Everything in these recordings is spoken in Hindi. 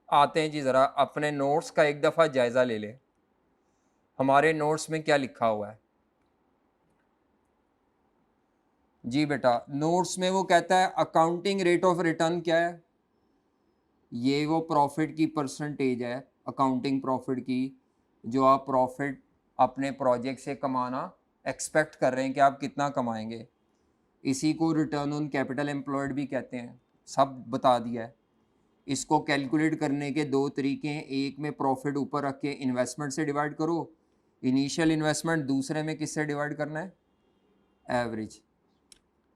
आते हैं जी, ज़रा अपने नोट्स का एक दफ़ा जायज़ा ले लें, हमारे नोट्स में क्या लिखा हुआ है। जी बेटा, नोट्स में वो कहता है अकाउंटिंग रेट ऑफ रिटर्न क्या है, ये वो प्रॉफिट की परसेंटेज है, अकाउंटिंग प्रॉफिट की, जो आप प्रॉफिट अपने प्रोजेक्ट से कमाना एक्सपेक्ट कर रहे हैं कि आप कितना कमाएंगे। इसी को रिटर्न ऑन कैपिटल एम्प्लॉयड भी कहते हैं, सब बता दिया है। इसको कैलकुलेट करने के दो तरीके हैं, एक में प्रॉफिट ऊपर रख के इन्वेस्टमेंट से डिवाइड करो, इनिशियल इन्वेस्टमेंट, दूसरे में किससे डिवाइड करना है, एवरेज।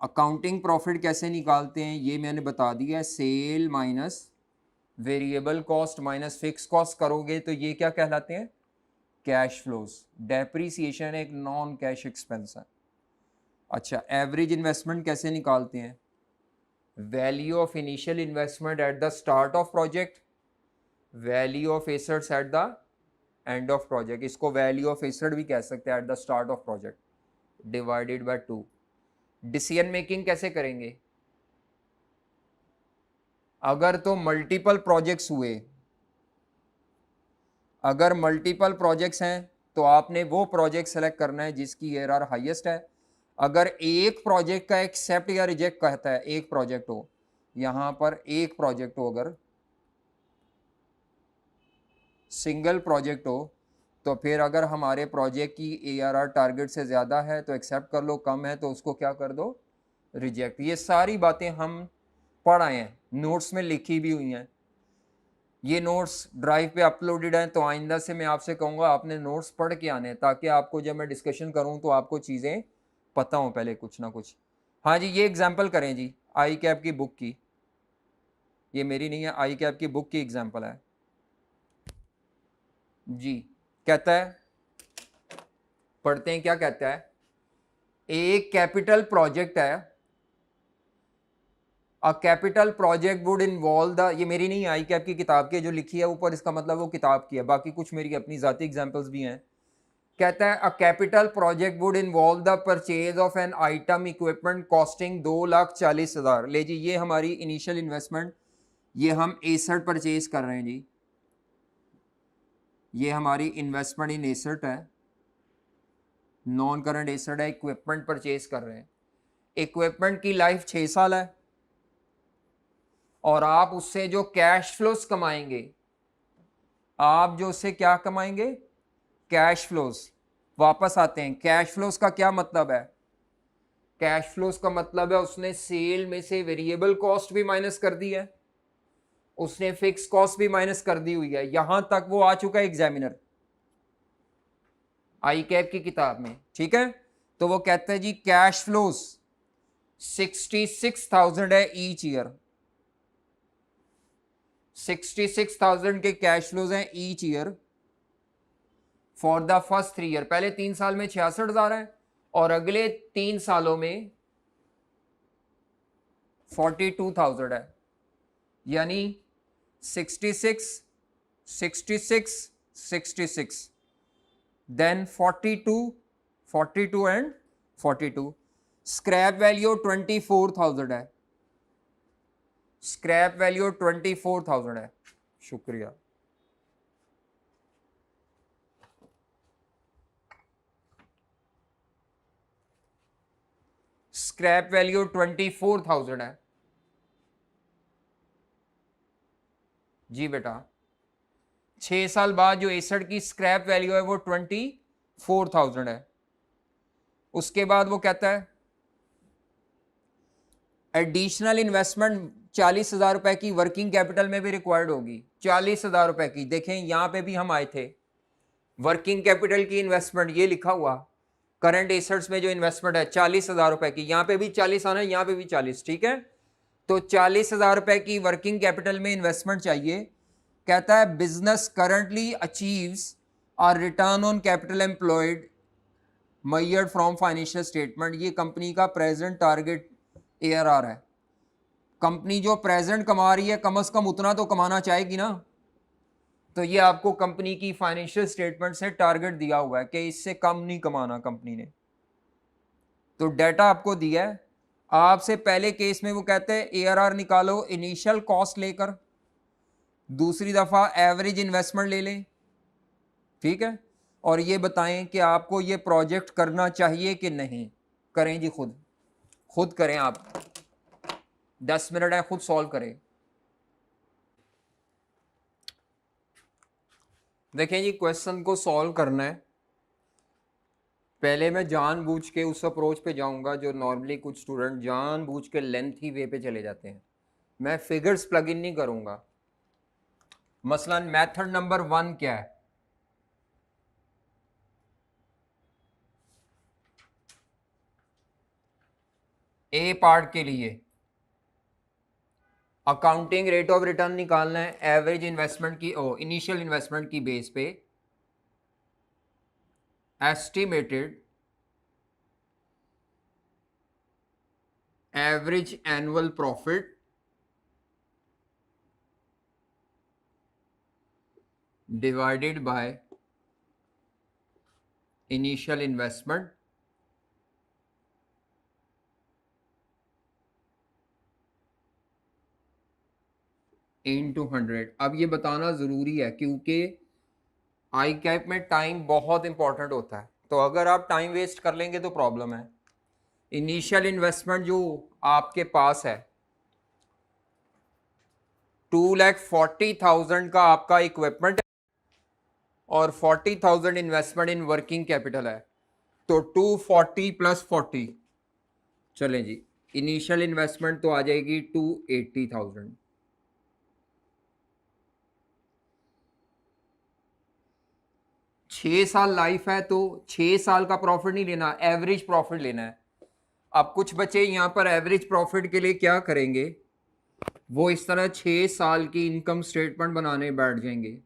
अकाउंटिंग प्रॉफिट कैसे निकालते हैं ये मैंने बता दिया है, sale minus variable cost minus fix cost करोगे तो ये क्या कहलाते हैं, कैश फ्लोज। डेप्रीसिएशन एक नॉन कैश एक्सपेंस है। अच्छा, एवरेज इन्वेस्टमेंट कैसे निकालते हैं, value of initial investment at the start of project, value of assets at the end of project, इसको वैल्यू ऑफ एसेट भी कह सकते हैं at the start of project, divided by 2। Decision making कैसे करेंगे, अगर तो मल्टीपल प्रोजेक्ट्स हुए, अगर मल्टीपल प्रोजेक्ट्स हैं तो आपने वो प्रोजेक्ट सेलेक्ट करना है जिसकी एआरआर हाईएस्ट है। अगर एक प्रोजेक्ट का एक्सेप्ट या रिजेक्ट कहता है, एक प्रोजेक्ट हो, यहां पर एक प्रोजेक्ट हो, अगर सिंगल प्रोजेक्ट हो, तो फिर अगर हमारे प्रोजेक्ट की एआरआर टारगेट से ज़्यादा है तो एक्सेप्ट कर लो, कम है तो उसको क्या कर दो, रिजेक्ट। ये सारी बातें हम पढ़ आए हैं, नोट्स में लिखी भी हुई हैं। ये नोट्स ड्राइव पे अपलोडेड हैं, तो आइंदा से मैं आपसे कहूँगा आपने नोट्स पढ़ के आने, ताकि आपको जब मैं डिस्कशन करूँ तो आपको चीज़ें पता हों पहले कुछ ना कुछ। हाँ जी, ये एग्जाम्पल करें जी, आई कैप की बुक की, ये मेरी नहीं है, आई कैप की बुक की एग्जाम्पल है जी। कहता है, पढ़ते हैं क्या कहता है, एक कैपिटल प्रोजेक्ट है, a capital project would involve the, ये मेरी नहीं, आई कैप की किताब के जो लिखी है ऊपर, इसका मतलब वो किताब की है, बाकी कुछ मेरी अपनी जाती एग्जांपल्स भी हैं। कहता है a capital project would involve the purchase of an item equipment costing 2,40,000। ले जी, ये हमारी इनिशियल इन्वेस्टमेंट, ये हम एसेट परचेज कर रहे हैं जी, ये हमारी इन्वेस्टमेंट इन एसेट है, नॉन करंट एसेट है, इक्विपमेंट परचेज कर रहे हैं। इक्विपमेंट की लाइफ 6 साल है, और आप उससे जो कैश फ्लोस कमाएंगे, आप जो उससे क्या कमाएंगे, कैश फ्लोस। वापस आते हैं, कैश फ्लोस का क्या मतलब है, कैश फ्लोस का मतलब है उसने सेल में से वेरिएबल कॉस्ट भी माइनस कर दी है, उसने फिक्स कॉस्ट भी माइनस कर दी हुई है। यहां तक वो आ चुका है एग्जामिनर आई कैप की किताब में, ठीक है। तो वो कहते हैं जी कैश फ्लोस 66,000 है ईच ईयर, 66,000 के कैश फ्लोज हैं each year for the first 3 year. पहले 3 साल में 66,000 है, और अगले 3 सालों में 42,000 है, यानी 66, 66, 66, देन 42, 42 एंड 42। स्क्रैप वैल्यू 24,000 है, स्क्रैप वैल्यू 24,000 है। शुक्रिया। स्क्रैप वैल्यू 24,000 है जी बेटा। 6 साल बाद जो एसेट की स्क्रैप वैल्यू है वो 24,000 है। उसके बाद वो कहता है एडिशनल इन्वेस्टमेंट 40,000 रुपए की वर्किंग कैपिटल में भी रिक्वायर्ड होगी, 40,000 रुपए की। देखें यहां पे भी हम आए थे, वर्किंग कैपिटल की इन्वेस्टमेंट ये लिखा हुआ, करंट एसेट्स में जो इन्वेस्टमेंट है 40,000 रुपए की, यहां पे भी 40 आना है, यहां पे भी 40, ठीक है। तो 40,000 रुपए की वर्किंग कैपिटल में इन्वेस्टमेंट चाहिए। कहता है बिजनेस करंटली अचीव्स और return on capital employed measured from financial statement, ये कंपनी का प्रेजेंट टारगेट एआरआर है। कंपनी जो प्रेजेंट कमा रही है कम से कम उतना तो कमाना चाहेगी ना, तो ये आपको कंपनी की फाइनेंशियल स्टेटमेंट से टारगेट दिया हुआ है कि इससे कम नहीं कमाना कंपनी ने। तो डाटा आपको दिया है। आपसे पहले केस में वो कहते हैं एआरआर निकालो इनिशियल कॉस्ट लेकर, दूसरी दफ़ा एवरेज इन्वेस्टमेंट ले लें, ठीक है, और ये बताएं कि आपको ये प्रोजेक्ट करना चाहिए कि नहीं। करें जी, खुद करें आप, 10 मिनट है, खुद सॉल्व करें। देखें जी, क्वेश्चन को सॉल्व करना है, पहले मैं जानबूझ के उस अप्रोच पे जाऊंगा जो नॉर्मली कुछ स्टूडेंट जानबूझ के लेंथी वे पे चले जाते हैं। मैं फिगर्स प्लग इन नहीं करूंगा। मसलन मेथड नंबर 1 क्या है? ए पार्ट के लिए अकाउंटिंग रेट ऑफ रिटर्न निकालना है एवरेज इन्वेस्टमेंट की, इनिशियल इन्वेस्टमेंट की बेस पे estimated average annual profit divided by initial investment into 100। अब ये बताना ज़रूरी है क्योंकि आई कैप में टाइम बहुत इंपॉर्टेंट होता है, तो अगर आप टाइम वेस्ट कर लेंगे तो प्रॉब्लम है। इनिशियल इन्वेस्टमेंट जो आपके पास है 2,40,000 का आपका इक्विपमेंट और 40,000 इन्वेस्टमेंट इन वर्किंग कैपिटल है, तो 240 प्लस 40, चलें जी, इनिशियल इन्वेस्टमेंट तो आ जाएगी 280,000। 6 साल लाइफ है तो 6 साल का प्रॉफिट नहीं लेना, एवरेज प्रॉफिट लेना है। अब कुछ बच्चे यहां पर एवरेज प्रॉफिट के लिए क्या करेंगे, वो इस तरह 6 साल की इनकम स्टेटमेंट बनाने बैठ जाएंगे।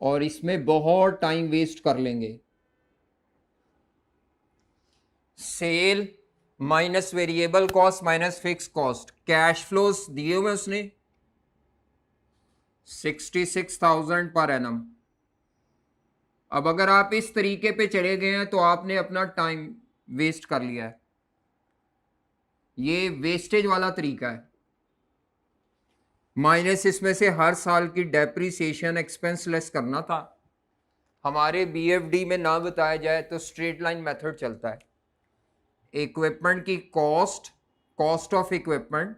और इसमें बहुत टाइम वेस्ट कर लेंगे। Sale minus variable cost minus fix cost, cash flows दिए हुए उसने 66,000 पर एनम। अब अगर आप इस तरीके पे चले गए हैं तो आपने अपना टाइम वेस्ट कर लिया है, ये वेस्टेज वाला तरीका है। माइनस इसमें से हर साल की डेप्रीसिएशन एक्सपेंस लेस करना था। हमारे बीएफडी में ना बताया जाए तो स्ट्रेट लाइन मेथड चलता है। इक्विपमेंट की cost of equipment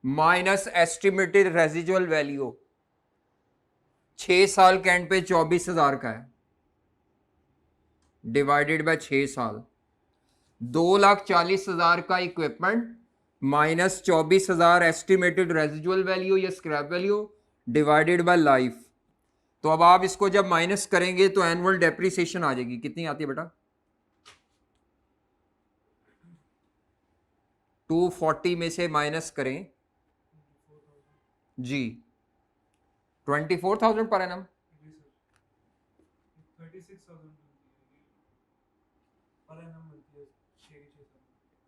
minus estimated residual value 6 साल के एंड पे 24,000 का है, डिवाइडेड बाय 6 साल, 2,40,000 का equipment minus 24,000 estimated residual value या scrap value divided by life. तो अब आप इसको जब माइनस करेंगे तो एनुअल डेप्रिसिएशन आ जाएगी, कितनी आती है बेटा? 240 में से माइनस करें जी 24,000 per annum,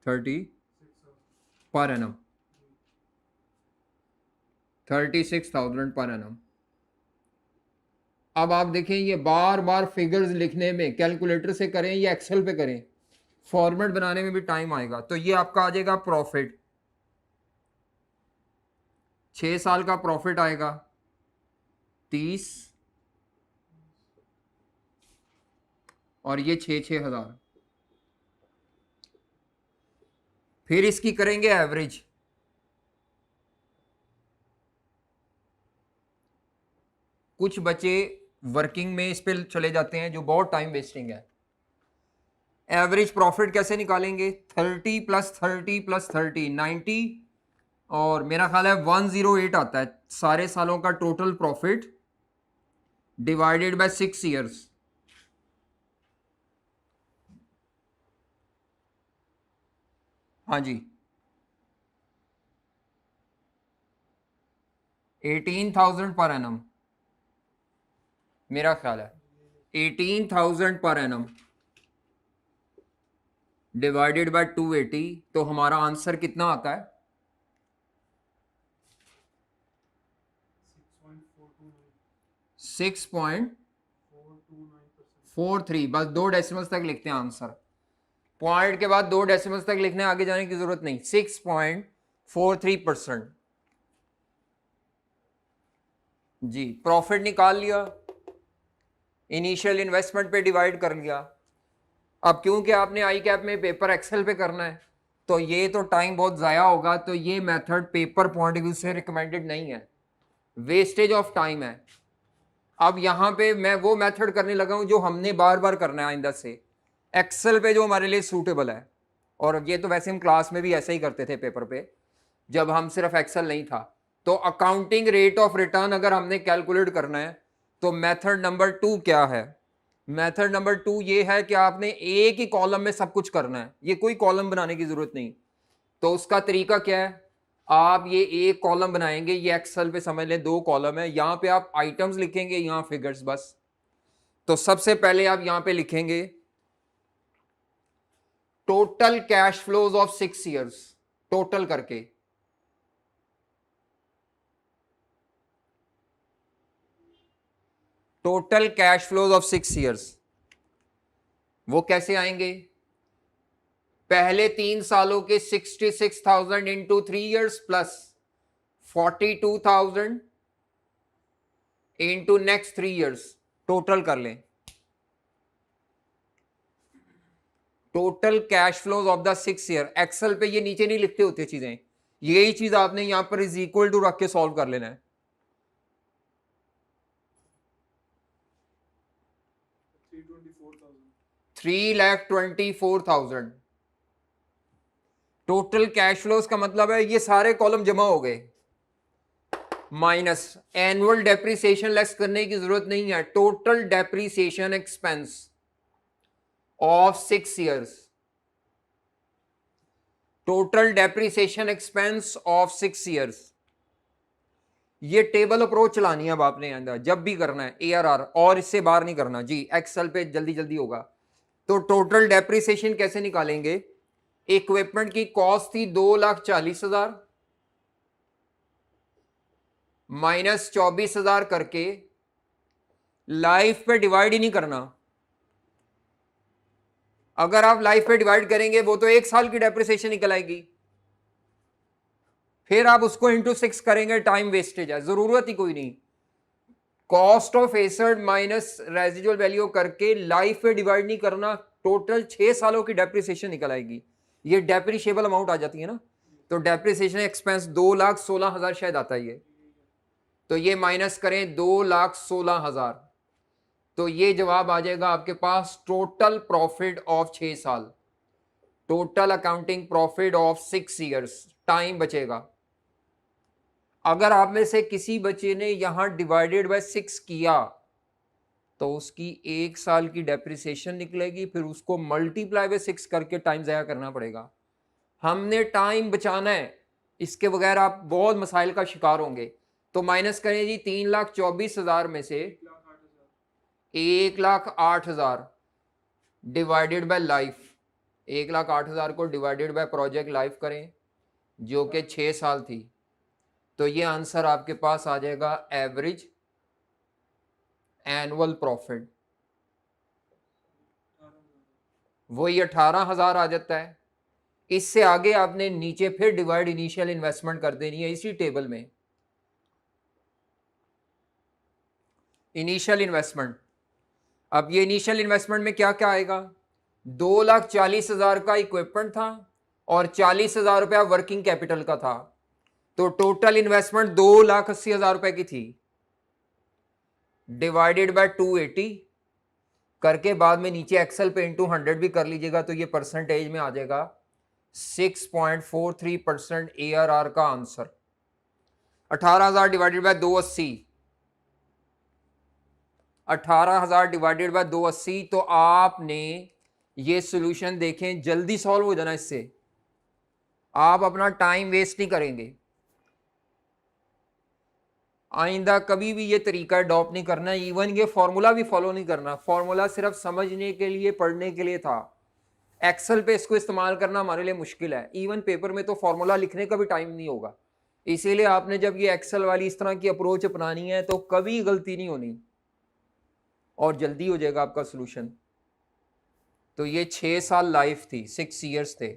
30 per annum, 36,000 per annum. अब आप देखें ये बार बार फिगर्स लिखने में कैलकुलेटर से करें या एक्सेल पे करें, फॉर्मेट बनाने में भी टाइम आएगा। तो ये आपका आ जाएगा प्रॉफिट, 6 साल का प्रॉफिट आएगा 30 और ये 6,000। फिर इसकी करेंगे एवरेज, कुछ बच्चे वर्किंग में इस पे चले जाते हैं जो बहुत टाइम वेस्टिंग है। एवरेज प्रॉफिट कैसे निकालेंगे? 30 प्लस 30 प्लस 30 90, और मेरा ख्याल है 108 आता है सारे सालों का total profit divided by 6 years. हाँ जी, 18,000 पर एनम, मेरा ख्याल है 18,000 पर एनम डिवाइडेड बाय 280, तो हमारा आंसर कितना आता है? 6.43, बस 2 डेसिमल्स तक लिखते हैं आंसर। पॉइंट के बाद 2 डेसिमल्स तक लिखने, आगे जाने की जरूरत नहीं। 6.43% जी। प्रॉफिट निकाल लिया, इनिशियल इन्वेस्टमेंट पे डिवाइड कर लिया। अब क्योंकि आपने आई कैप में पेपर एक्सेल पे करना है तो ये तो टाइम बहुत ज़ाया होगा, तो ये method paper point of view से रिकमेंडेड नहीं है, वेस्टेज ऑफ टाइम है। अब यहाँ पे मैं वो मेथड करने लगा हूँ जो हमने बार बार करना है आइंदा से, एक्सेल पे जो हमारे लिए सूटेबल है। और ये तो वैसे हम क्लास में भी ऐसा ही करते थे पेपर पे, जब हम सिर्फ एक्सेल नहीं था। तो अकाउंटिंग रेट ऑफ रिटर्न अगर हमने कैलकुलेट करना है तो मेथड नंबर 2 क्या है? मेथड नंबर 2 ये है कि आपने एक ही कॉलम में सब कुछ करना है, ये कोई कॉलम बनाने की जरूरत नहीं। तो उसका तरीका क्या है? आप ये एक कॉलम बनाएंगे, ये एक्सेल पे समझ लें 2 कॉलम है, यहां पे आप आइटम्स लिखेंगे, यहां फिगर्स बस। तो सबसे पहले आप यहां पे लिखेंगे total cash flows of 6 years, total करके। Total cash flows of 6 years वो कैसे आएंगे? पहले 3 सालों के 66,000 into 3 years plus 42,000 into next 3 years, total कर लें। Total cash flows of the 6 year. Excel पे ये नीचे नहीं लिखते होते चीजें, यही चीज आपने यहां पर इज इक्वल टू रख के सॉल्व कर लेना है। 3,24,000 टोटल कैश फ्लोज का मतलब है ये सारे कॉलम जमा हो गए, माइनस एनुअल डेप्रिसिएशन लेस करने की जरूरत नहीं है। Total depreciation expense of 6 years, total depreciation expense of 6 years. ये टेबल अप्रोच चलानी है अब आपने अंदर जब भी करना है ARR, और इससे बाहर नहीं करना जी। एक्सेल पे जल्दी जल्दी होगा। तो टोटल डेप्रिसिएशन कैसे निकालेंगे? इक्विपमेंट की कॉस्ट थी 2,40,000 माइनस 24,000 करके लाइफ पे डिवाइड ही नहीं करना। अगर आप लाइफ पे डिवाइड करेंगे वो तो 1 साल की डेप्रिसिएशन निकल आएगी, फिर आप उसको इंटू 6 करेंगे, टाइम वेस्टेज है, जरूरत ही कोई नहीं। Cost of asset minus residual value करके लाइफ पे डिवाइड नहीं करना, टोटल 6 सालों की डेप्रिसिएशन निकल आएगी। ये डेप्रिशिएबल अमाउंट आ जाती है ना, तो डेप्रिसिएशन एक्सपेंस 2,16,000 शायद आता है ये, तो ये माइनस करें 2,16,000, तो ये जवाब आ जाएगा आपके पास टोटल प्रॉफिट ऑफ 6 साल, total accounting profit of 6 years. Time बचेगा। अगर आप में से किसी बच्चे ने यहां डिवाइडेड बाय 6 किया तो उसकी 1 साल की डेप्रिसिएशन निकलेगी, फिर उसको मल्टीप्लाई बाय 6 करके टाइम ज़ाया करना पड़ेगा। हमने टाइम बचाना है, इसके बगैर आप बहुत मसाइल का शिकार होंगे। तो माइनस करें जी 3,24,000 में से 1,08,000 डिवाइडेड बाय लाइफ, 1,08,000 को डिवाइडेड बाय प्रोजेक्ट लाइफ करें जो कि 6 साल थी, तो ये आंसर आपके पास आ जाएगा एवरेज एनुअल प्रॉफिट, वही 18,000 आ जाता है। इससे आगे आपने नीचे फिर डिवाइड इनिशियल इन्वेस्टमेंट कर देनी है इसी टेबल में। इनिशियल इन्वेस्टमेंट, अब ये इनिशियल इन्वेस्टमेंट में क्या क्या आएगा? 2,40,000 का इक्विपमेंट था और 40,000 रुपया वर्किंग कैपिटल का था, तो टोटल इन्वेस्टमेंट 2,80,000 रुपए की थी, डिवाइडेड बाय 280 करके बाद में नीचे एक्सेल पे इंटू 100 भी कर लीजिएगा, तो ये परसेंटेज में आ जाएगा 6.43% ARR का answer. 18,000 divided by 280, 18,000 divided by 280, तो आपने ये सॉल्यूशन देखें जल्दी सॉल्व हो जाना, इससे आप अपना टाइम वेस्ट नहीं करेंगे। आइंदा कभी भी ये तरीका अडॉप्ट नहीं करना, इवन ये फॉर्मूला भी फॉलो नहीं करना। फॉर्मूला सिर्फ समझने के लिए, पढ़ने के लिए था। एक्सेल पे इसको इस्तेमाल करना हमारे लिए मुश्किल है, इवन पेपर में तो फॉर्मूला लिखने का भी टाइम नहीं होगा। इसीलिए आपने जब ये एक्सेल वाली इस तरह की अप्रोच अपनानी है तो कभी गलती नहीं होनी और जल्दी हो जाएगा आपका सोल्यूशन। तो ये 6 साल लाइफ थी, 6 ईयर्स थे।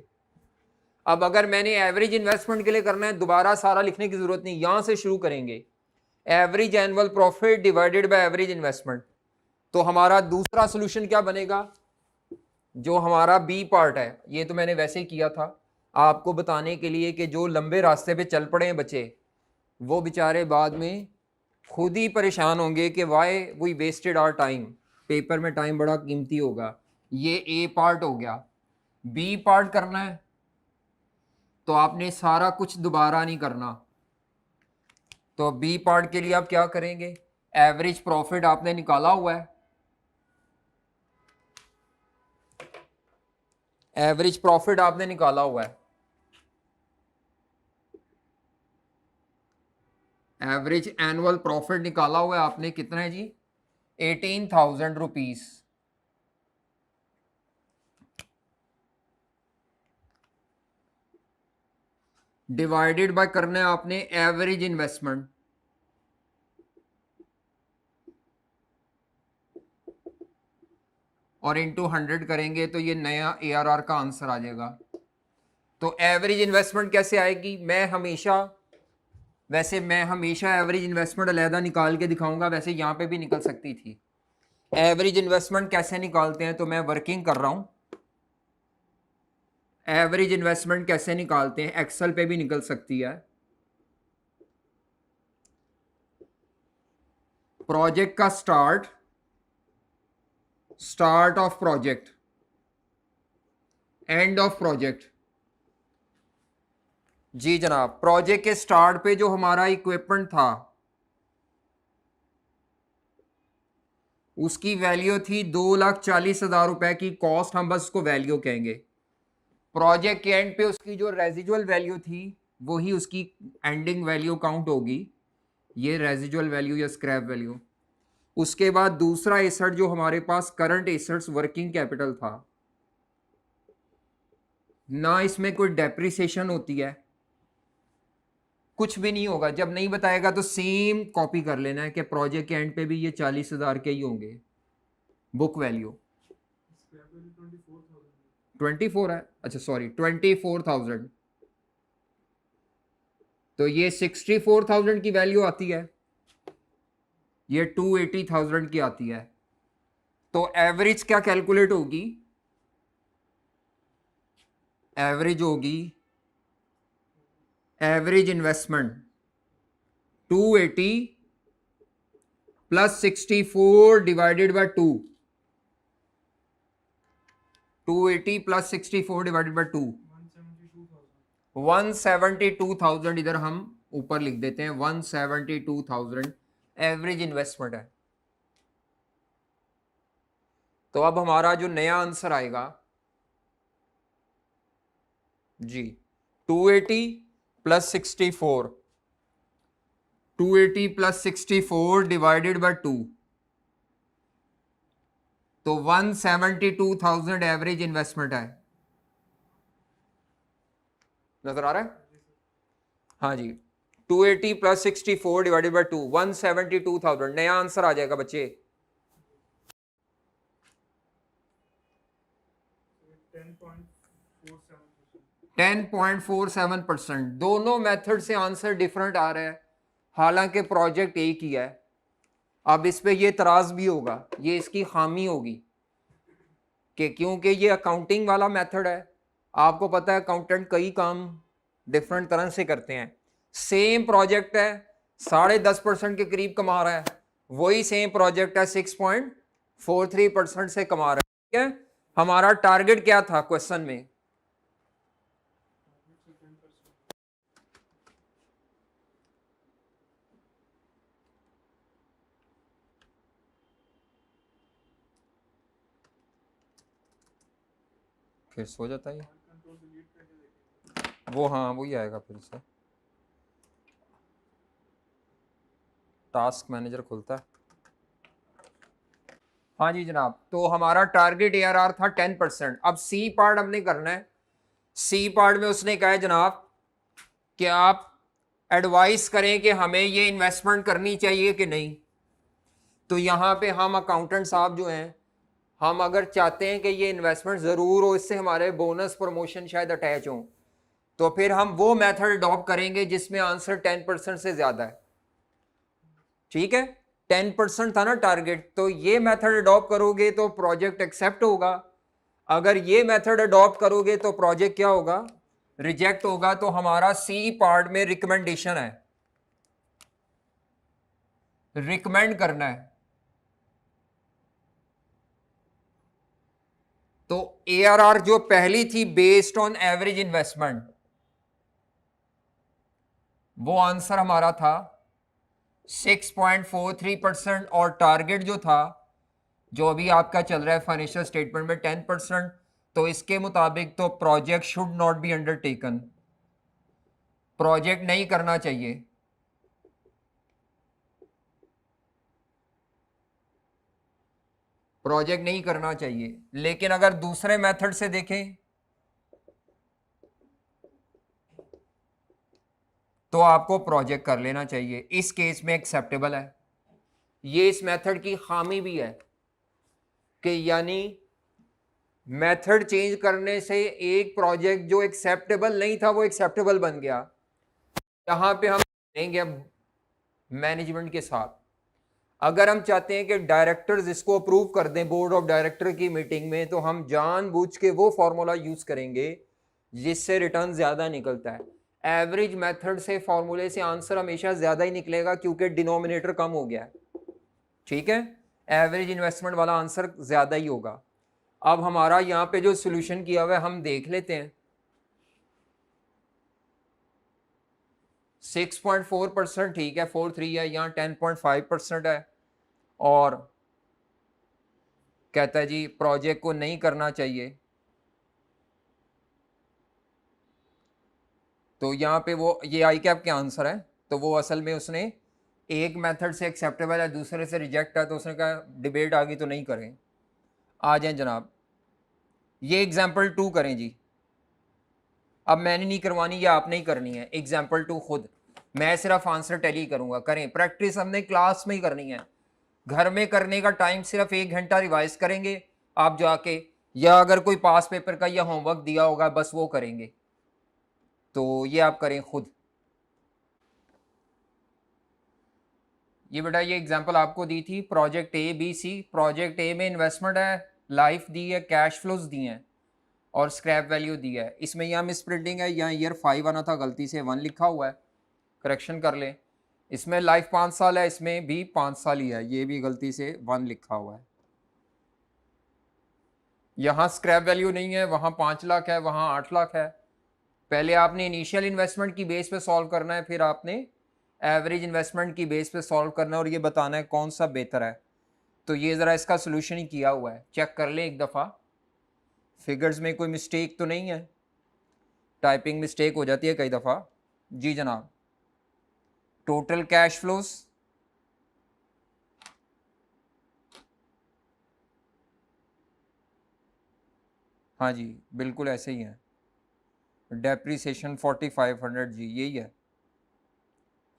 अब अगर मैंने एवरेज इन्वेस्टमेंट के लिए करना है, दोबारा सारा लिखने की जरूरत नहीं, यहां से शुरू करेंगे, average annual profit divided by average investment. तो हमारा दूसरा सोल्यूशन क्या बनेगा, जो हमारा बी पार्ट है, ये तो मैंने वैसे ही किया था आपको बताने के लिए कि जो लंबे रास्ते पे चल पड़े हैं बच्चे, वो बेचारे बाद में खुद ही परेशान होंगे कि why we wasted our time, paper में टाइम बड़ा कीमती होगा। ये ए पार्ट हो गया। बी पार्ट करना है तो आपने सारा कुछ दोबारा नहीं करना। तो बी पार्ट के लिए आप क्या करेंगे, एवरेज प्रॉफिट आपने निकाला हुआ है, एवरेज प्रॉफिट आपने निकाला हुआ है, एवरेज एनुअल प्रॉफिट निकाला हुआ है आपने, कितना है जी, 18,000 रुपीज। डिवाइडेड बाय करना है आपने एवरेज इन्वेस्टमेंट, और इनटू 100 करेंगे तो ये नया ARR का आंसर आ जाएगा। तो एवरेज इन्वेस्टमेंट कैसे आएगी, मैं हमेशा एवरेज इन्वेस्टमेंट अलहदा निकाल के दिखाऊंगा, वैसे यहां पे भी निकल सकती थी। एवरेज इन्वेस्टमेंट कैसे निकालते हैं, तो मैं वर्किंग कर रहा हूं, एवरेज इन्वेस्टमेंट कैसे निकालते हैं, एक्सेल पे भी निकल सकती है। प्रोजेक्ट का start of project, end of project. जी जनाब, प्रोजेक्ट के स्टार्ट पे जो हमारा इक्विपमेंट था उसकी वैल्यू थी 2,40,000 रुपए की कॉस्ट, हम बस उसको वैल्यू कहेंगे। प्रोजेक्ट के एंड पे उसकी जो रेजिजुअल वैल्यू थी वही उसकी एंडिंग वैल्यू काउंट होगी, ये रेजिजुअल वैल्यू या स्क्रैप वैल्यू। उसके बाद दूसरा एसेट जो हमारे पास करंट एसेट्स वर्किंग कैपिटल था, ना इसमें कोई डेप्रिसिएशन होती है, कुछ भी नहीं होगा। जब नहीं बताएगा तो सेम कॉपी कर लेना है कि प्रोजेक्ट के एंड पे भी ये 40,000 के ही होंगे। बुक वैल्यू 24 है, अच्छा सॉरी 24,000, तो ये 64,000 की वैल्यू आती है, ये 280,000 की आती है। तो एवरेज क्या कैलकुलेट होगी, एवरेज होगी average investment 280 plus 64 divided by 2, 280 plus 64 divided by 2, 172,000। इधर हम ऊपर लिख देते हैं 172,000 एवरेज इन्वेस्टमेंट है। तो अब हमारा जो नया आंसर आएगा जी 280 प्लस 64, 280 प्लस 64 डिवाइडेड बाय 2, तो 172,000 एवरेज इन्वेस्टमेंट है। नजर आ रहा है, हाँ जी, 280 प्लस 64 डिवाइडेड बाय 2, 172,000 नया आंसर आ जाएगा बच्चे। 10.47%। दोनों मेथड से आंसर डिफरेंट आ रहा है, हालांकि प्रोजेक्ट एक ही है। अब इस पे ये तराज भी होगा, ये इसकी खामी होगी कि क्योंकि ये अकाउंटिंग वाला मेथड है, आपको पता है अकाउंटेंट कई काम डिफरेंट तरह से करते हैं। सेम प्रोजेक्ट है, 10.5% के करीब कमा रहा है, वही सेम प्रोजेक्ट है 6.43% से कमा रहा है। ठीक है, हमारा टारगेट क्या था क्वेश्चन में, फिर सो जाता है वो, हाँ वही आएगा फिर से, टास्क मैनेजर खुलता है। हाँ जी जनाब, तो हमारा टारगेट ARR था 10%। अब सी पार्ट हमने करना है। सी पार्ट में उसने कहा है जनाब कि आप एडवाइस करें कि हमें ये इन्वेस्टमेंट करनी चाहिए कि नहीं। तो यहाँ पे हम अकाउंटेंट साहब जो हैं हम अगर चाहते हैं कि ये इन्वेस्टमेंट ज़रूर हो, इससे हमारे बोनस प्रमोशन शायद अटैच हों, तो फिर हम वो मेथड अडॉप्ट करेंगे जिसमें आंसर 10% से ज़्यादा है। ठीक है, 10% था ना टारगेट, तो ये मेथड अडॉप्ट करोगे तो प्रोजेक्ट एक्सेप्ट होगा। अगर ये मेथड अडॉप्ट करोगे तो प्रोजेक्ट क्या होगा, रिजेक्ट होगा। तो हमारा सी पार्ट में रिकमेंडेशन है, रिकमेंड करना है। तो एआरआर जो पहली थी बेस्ड ऑन एवरेज इन्वेस्टमेंट, वो आंसर हमारा था 6.43%, और टारगेट जो था, जो अभी आपका चल रहा है फाइनेंशियल स्टेटमेंट में 10%, तो इसके मुताबिक तो project should not be undertaken, project नहीं करना चाहिए। प्रोजेक्ट नहीं करना चाहिए। लेकिन अगर दूसरे मेथड से देखें तो आपको प्रोजेक्ट कर लेना चाहिए, इस केस में एक्सेप्टेबल है। ये इस मेथड की खामी भी है कि यानी मेथड चेंज करने से एक प्रोजेक्ट जो एक्सेप्टेबल नहीं था वो एक्सेप्टेबल बन गया। यहां पे हम देंगे मैनेजमेंट के साथ, अगर हम चाहते हैं कि डायरेक्टर्स इसको अप्रूव कर दें बोर्ड ऑफ डायरेक्टर की मीटिंग में, तो हम जानबूझ के वो फॉर्मूला यूज करेंगे जिससे रिटर्न ज्यादा निकलता है। एवरेज मेथड से फॉर्मूले से आंसर हमेशा ज्यादा ही निकलेगा क्योंकि डिनोमिनेटर कम हो गया है। ठीक है, एवरेज इन्वेस्टमेंट वाला आंसर ज्यादा ही होगा। अब हमारा यहाँ पे जो सोल्यूशन किया हुआ है हम देख लेते हैं। 6.4% ठीक है, 4.3 है, यहाँ 10.5% है, और कहता है जी प्रोजेक्ट को नहीं करना चाहिए। तो यहाँ पे वो ये आई कैप के आंसर है, तो वो असल में उसने एक मेथड से एक्सेप्टेबल है, दूसरे से रिजेक्ट है, तो उसने कहा डिबेट आ गई तो नहीं करें। आ जाए जनाब, ये एग्जाम्पल 2 करें जी। अब मैंने नहीं करवानी, या आपने ही करनी है एग्जाम्पल 2 खुद, मैं सिर्फ आंसर टैली करूंगा। करें प्रैक्टिस, हमने क्लास में ही करनी है, घर में करने का टाइम सिर्फ 1 घंटा रिवाइज करेंगे आप जाके, या अगर कोई पास पेपर का या होमवर्क दिया होगा बस वो करेंगे। तो ये आप करें खुद। ये बेटा ये एग्जांपल आपको दी थी, project A B C. Project A में इन्वेस्टमेंट है, लाइफ दी है, कैश फ्लोज दिए हैं, और स्क्रैप वैल्यू दी है। इसमें यहाँ मिस प्रिंटिंग है, यहाँ ईयर 5 आना था, गलती से 1 लिखा हुआ है, करेक्शन कर लें। इसमें लाइफ 5 साल है, इसमें भी 5 साल ही है, ये भी गलती से 1 लिखा हुआ है। यहाँ स्क्रैप वैल्यू नहीं है, वहाँ 5 लाख है, वहाँ 8 लाख है। पहले आपने इनिशियल इन्वेस्टमेंट की बेस पे सॉल्व करना है, फिर आपने एवरेज इन्वेस्टमेंट की बेस पे सॉल्व करना है, और ये बताना है कौन सा बेहतर है। तो ये ज़रा इसका सोल्यूशन ही किया हुआ है, चेक कर लें एक दफ़ा। फिगर्स में कोई मिस्टेक तो नहीं है, टाइपिंग मिस्टेक हो जाती है कई दफ़ा। जी जनाब, टोटल कैश फ्लोज, हाँ जी बिल्कुल ऐसे ही है। डेप्रीसिएशन 4500 जी, यही है।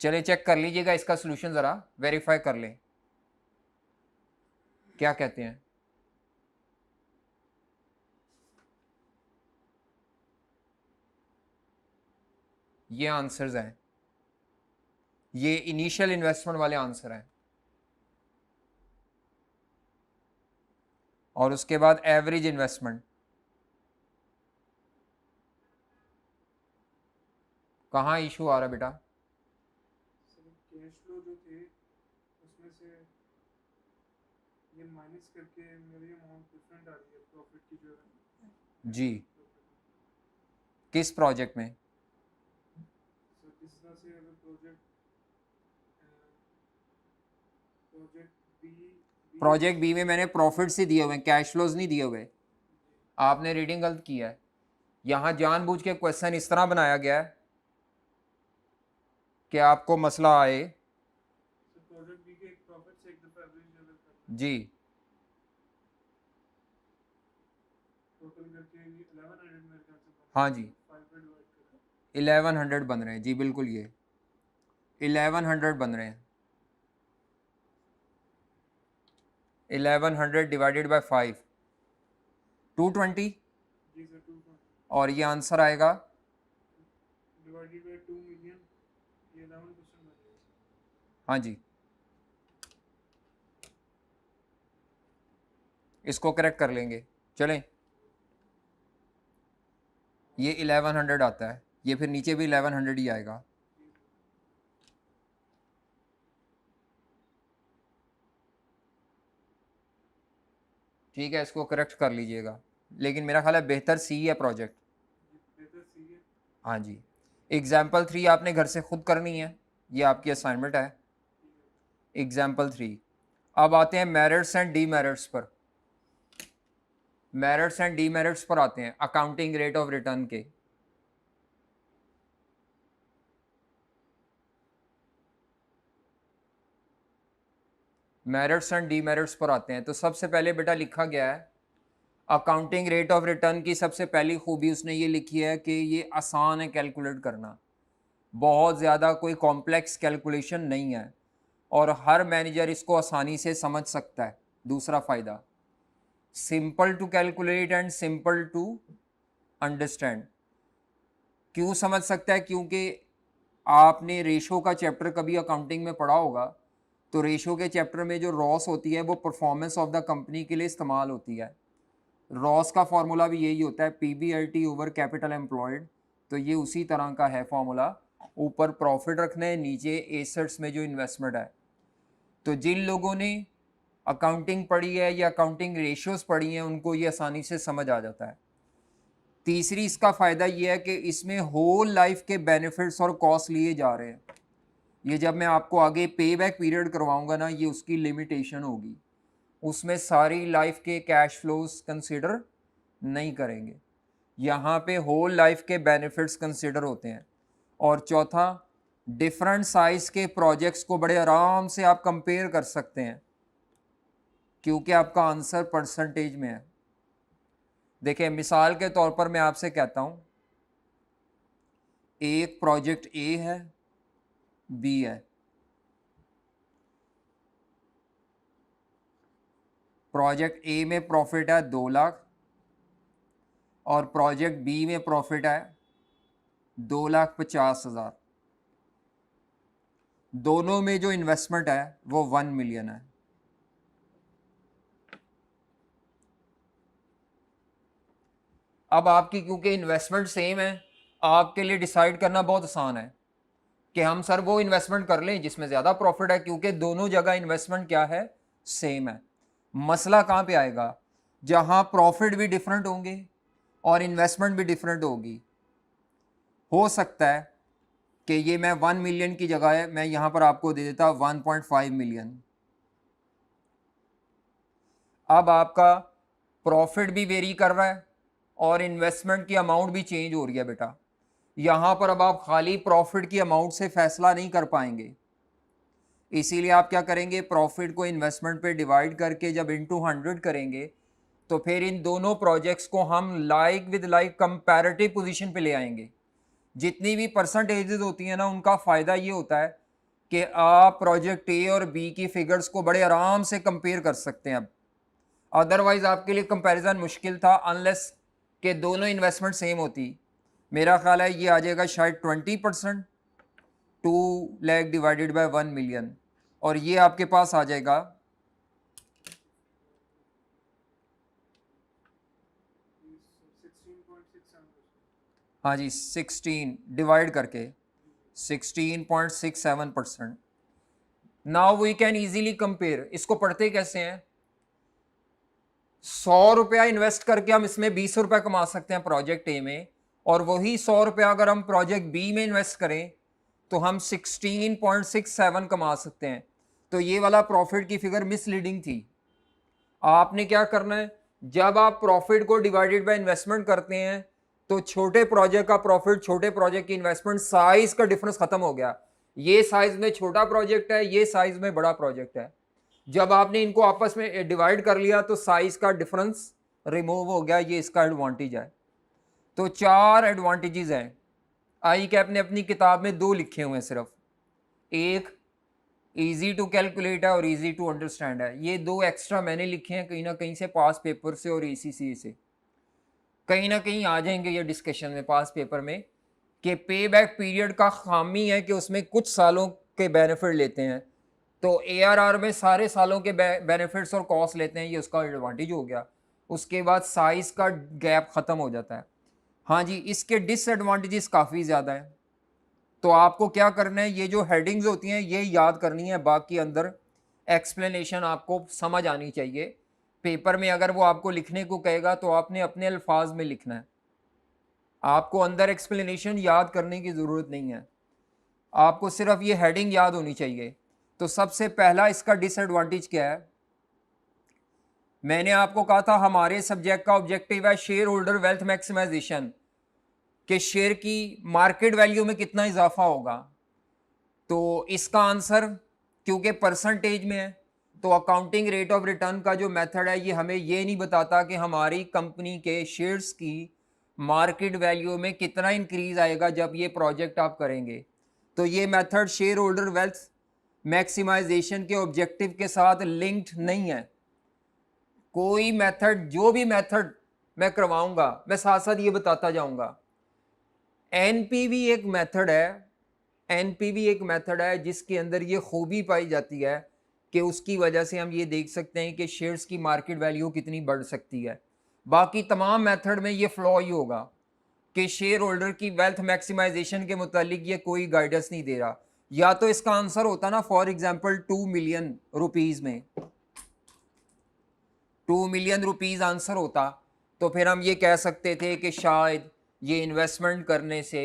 चले चेक कर लीजिएगा इसका सोल्यूशन, ज़रा वेरीफाई कर लें क्या कहते हैं। ये आंसर्स हैं, ये इनिशियल इन्वेस्टमेंट वाले आंसर हैं, और उसके बाद एवरेज इन्वेस्टमेंट। कहाँ इशू आ रहा है बेटा? कैश फ्लो जो थे उसमें से ये माइनस करके मेरी अमाउंट डिफरेंट आ रही है प्रॉफिट की जो है जी, किस प्रोजेक्ट में? सर जिस तरह से अगर project project B project B में मैंने प्रॉफिट्स ही दिए हुए हैं, कैश फ्लोज नहीं दिए हुए। आपने रीडिंग गलत किया है, यहाँ जानबूझ के क्वेश्चन इस तरह बनाया गया है कि आपको मसला आए। प्रोजेक्ट बी के एक प्रॉफिट से एक दफा एवरेज लेवल कर जी, टोटल करके 1100 मेरे ख्याल से हाँ जी, 5 पे डिवाइड करें 1100 बन रहे हैं जी, बिल्कुल ये 1100 बन रहे हैं। 1100 डिवाइडेड बाय 5, 220 जी सर 220 और ये आंसर आएगा डिवाइडेड बाय 2 मिलियन, ये 11% बन जाएगा। हाँ जी, इसको करेक्ट कर लेंगे। चलें, ये 1100 आता है, ये फिर नीचे भी 1100 ही आएगा। ठीक है, इसको करेक्ट कर लीजिएगा, लेकिन मेरा ख्याल है बेहतर सी है प्रोजेक्ट। बेहतर सी है। हाँ जी, एग्जाम्पल 3 आपने घर से खुद करनी है, ये आपकी असाइनमेंट है। एग्जाम्पल 3, अब आते हैं मेरिट्स एंड डीमेरिट्स पर। मेरिट्स एंड डीमेरिट्स पर आते हैं अकाउंटिंग रेट ऑफ रिटर्न के। मेरिट्स एंड डीमेरिट्स पर आते हैं, तो सबसे पहले बेटा लिखा गया है अकाउंटिंग रेट ऑफ रिटर्न की सबसे पहली खूबी उसने ये लिखी है कि ये आसान है कैलकुलेट करना, बहुत ज़्यादा कोई कॉम्प्लेक्स कैलकुलेशन नहीं है और हर मैनेजर इसको आसानी से समझ सकता है। दूसरा फ़ायदा, simple to calculate and simple to understand. क्यों समझ सकता है? क्योंकि आपने रेशो का चैप्टर कभी अकाउंटिंग में पढ़ा होगा, तो रेशो के चैप्टर में जो रॉस होती है वो परफॉर्मेंस ऑफ द कंपनी के लिए इस्तेमाल होती है। रॉस का फार्मूला भी यही होता है, पीबीआईटी ओवर कैपिटल एम्प्लॉयड, तो ये उसी तरह का है फार्मूला। ऊपर प्रॉफिट रखना है, नीचे एसेट्स में जो इन्वेस्टमेंट है। तो जिन लोगों ने अकाउंटिंग पढ़ी है या अकाउंटिंग रेशियोज पढ़ी हैं उनको ये आसानी से समझ आ जाता है। तीसरी इसका फ़ायदा ये है कि इसमें होल लाइफ के बेनिफिट्स और कॉस्ट लिए जा रहे हैं। ये जब मैं आपको आगे पे बैक पीरियड करवाऊंगा ना, ये उसकी लिमिटेशन होगी, उसमें सारी लाइफ के कैश फ्लोज कंसिडर नहीं करेंगे, यहाँ पे होल लाइफ के बेनिफिट्स कंसिडर होते हैं। और चौथा, डिफरेंट साइज के प्रोजेक्ट्स को बड़े आराम से आप कंपेयर कर सकते हैं क्योंकि आपका आंसर परसेंटेज में है। देखिए, मिसाल के तौर पर मैं आपसे कहता हूं, एक प्रोजेक्ट ए है, बी है। प्रोजेक्ट ए में प्रॉफिट है 2 लाख और प्रोजेक्ट बी में प्रॉफिट है 2,50,000। दोनों में जो इन्वेस्टमेंट है वो 1 मिलियन है। अब आपकी क्योंकि इन्वेस्टमेंट सेम है, आपके लिए डिसाइड करना बहुत आसान है कि हम सर वो इन्वेस्टमेंट कर लें जिसमें ज़्यादा प्रॉफिट है, क्योंकि दोनों जगह इन्वेस्टमेंट क्या है, सेम है। मसला कहाँ पे आएगा? जहाँ प्रॉफिट भी डिफरेंट होंगे और इन्वेस्टमेंट भी डिफरेंट होगी। हो सकता है कि ये मैं 1 मिलियन की जगह है, मैं यहाँ पर आपको दे देता 1.5 मिलियन। अब आपका प्रॉफिट भी वेरी कर रहा है और इन्वेस्टमेंट की अमाउंट भी चेंज हो रही है बेटा। यहाँ पर अब आप खाली प्रॉफिट की अमाउंट से फैसला नहीं कर पाएंगे, इसीलिए आप क्या करेंगे, प्रॉफिट को इन्वेस्टमेंट पे डिवाइड करके जब इनटू 100 करेंगे तो फिर इन दोनों प्रोजेक्ट्स को हम like with like comparative position पे ले आएंगे। जितनी भी परसेंटेजेस होती हैं ना, उनका फ़ायदा ये होता है कि आप प्रोजेक्ट ए और बी की फिगर्स को बड़े आराम से कंपेयर कर सकते हैं। अब अदरवाइज आपके लिए कंपैरिजन मुश्किल था अनलेस कि दोनों इन्वेस्टमेंट सेम होती। मेरा ख्याल है ये आ जाएगा शायद 20%, 2 लाख डिवाइडेड बाय 1 मिलियन, और ये आपके पास आ जाएगा 16.67%। हाँ जी 16 डिवाइड करके 16.67%। Now we can easily compare. इसको पढ़ते कैसे हैं? 100 रुपया इन्वेस्ट करके हम इसमें 20 रुपया कमा सकते हैं प्रोजेक्ट ए में, और वही 100 रुपया अगर हम प्रोजेक्ट बी में इन्वेस्ट करें तो हम 16.67 कमा सकते हैं। तो ये वाला प्रॉफिट की फिगर मिसलीडिंग थी। आपने क्या करना है, जब आप प्रॉफिट को डिवाइडेड बाय इन्वेस्टमेंट करते हैं तो छोटे प्रोजेक्ट का प्रॉफिट, छोटे प्रोजेक्ट की इन्वेस्टमेंट, साइज का डिफरेंस खत्म हो गया। ये साइज में छोटा प्रोजेक्ट है, ये साइज में बड़ा प्रोजेक्ट है। जब आपने इनको आपस में डिवाइड कर लिया तो साइज का डिफरेंस रिमूव हो गया। ये इसका एडवांटेज है। तो 4 एडवांटेजेस हैं। आई कैप ने अपनी किताब में 2 लिखे हुए हैं सिर्फ। एक इजी टू कैलकुलेट है और इजी टू अंडरस्टैंड है। ये 2 एक्स्ट्रा मैंने लिखे हैं कहीं ना कहीं से, पास पेपर से और एसीसी से। कहीं ना कहीं आ जाएंगे ये डिस्कशन में पास पेपर में कि पे बैक पीरियड का खामी है कि उसमें कुछ सालों के बेनिफिट लेते हैं, तो ARR में सारे सालों के बेनिफिट्स और कॉस्ट लेते हैं, ये उसका एडवांटेज हो गया। उसके बाद साइज का गैप ख़त्म हो जाता है। हाँ जी, इसके डिसएडवांटेजेस काफ़ी ज़्यादा है। तो आपको क्या करना है, ये जो हेडिंग्स होती हैं ये याद करनी है, बाकी अंदर एक्सप्लेनेशन आपको समझ आनी चाहिए। पेपर में अगर वो आपको लिखने को कहेगा तो आपने अपने अल्फाज में लिखना है, आपको अंदर एक्सप्लेनेशन याद करने की ज़रूरत नहीं है, आपको सिर्फ ये हेडिंग याद होनी चाहिए। तो सबसे पहला इसका डिसएडवांटेज क्या है, मैंने आपको कहा था हमारे सब्जेक्ट का ऑब्जेक्टिव है शेयर होल्डर वेल्थ मैक्सिमाइजेशन, कि शेयर की मार्केट वैल्यू में कितना इजाफा होगा। तो इसका आंसर क्योंकि परसेंटेज में है, तो अकाउंटिंग रेट ऑफ रिटर्न का जो मेथड है ये हमें ये नहीं बताता कि हमारी कंपनी के शेयर्स की मार्केट वैल्यू में कितना इंक्रीज आएगा जब ये प्रोजेक्ट आप करेंगे। तो ये method shareholder wealth maximisation के ऑब्जेक्टिव के साथ लिंक्ड नहीं है। कोई मेथड, जो भी मेथड मैं करवाऊंगा मैं साथ साथ ये बताता जाऊंगा। एनपीवी एक मेथड है, एनपीवी एक मेथड है जिसके अंदर ये खूबी पाई जाती है कि उसकी वजह से हम ये देख सकते हैं कि शेयर्स की मार्केट वैल्यू कितनी बढ़ सकती है। बाकी तमाम मेथड में ये फ्लॉ ही होगा कि शेयर होल्डर की वेल्थ मैक्सिमाइजेशन के मुतालिक ये कोई गाइडेंस नहीं दे रहा। या तो इसका आंसर होता ना फॉर एग्जांपल 2 मिलियन रुपीस में 2 मिलियन रुपीस आंसर होता, तो फिर हम ये कह सकते थे कि शायद ये इन्वेस्टमेंट करने से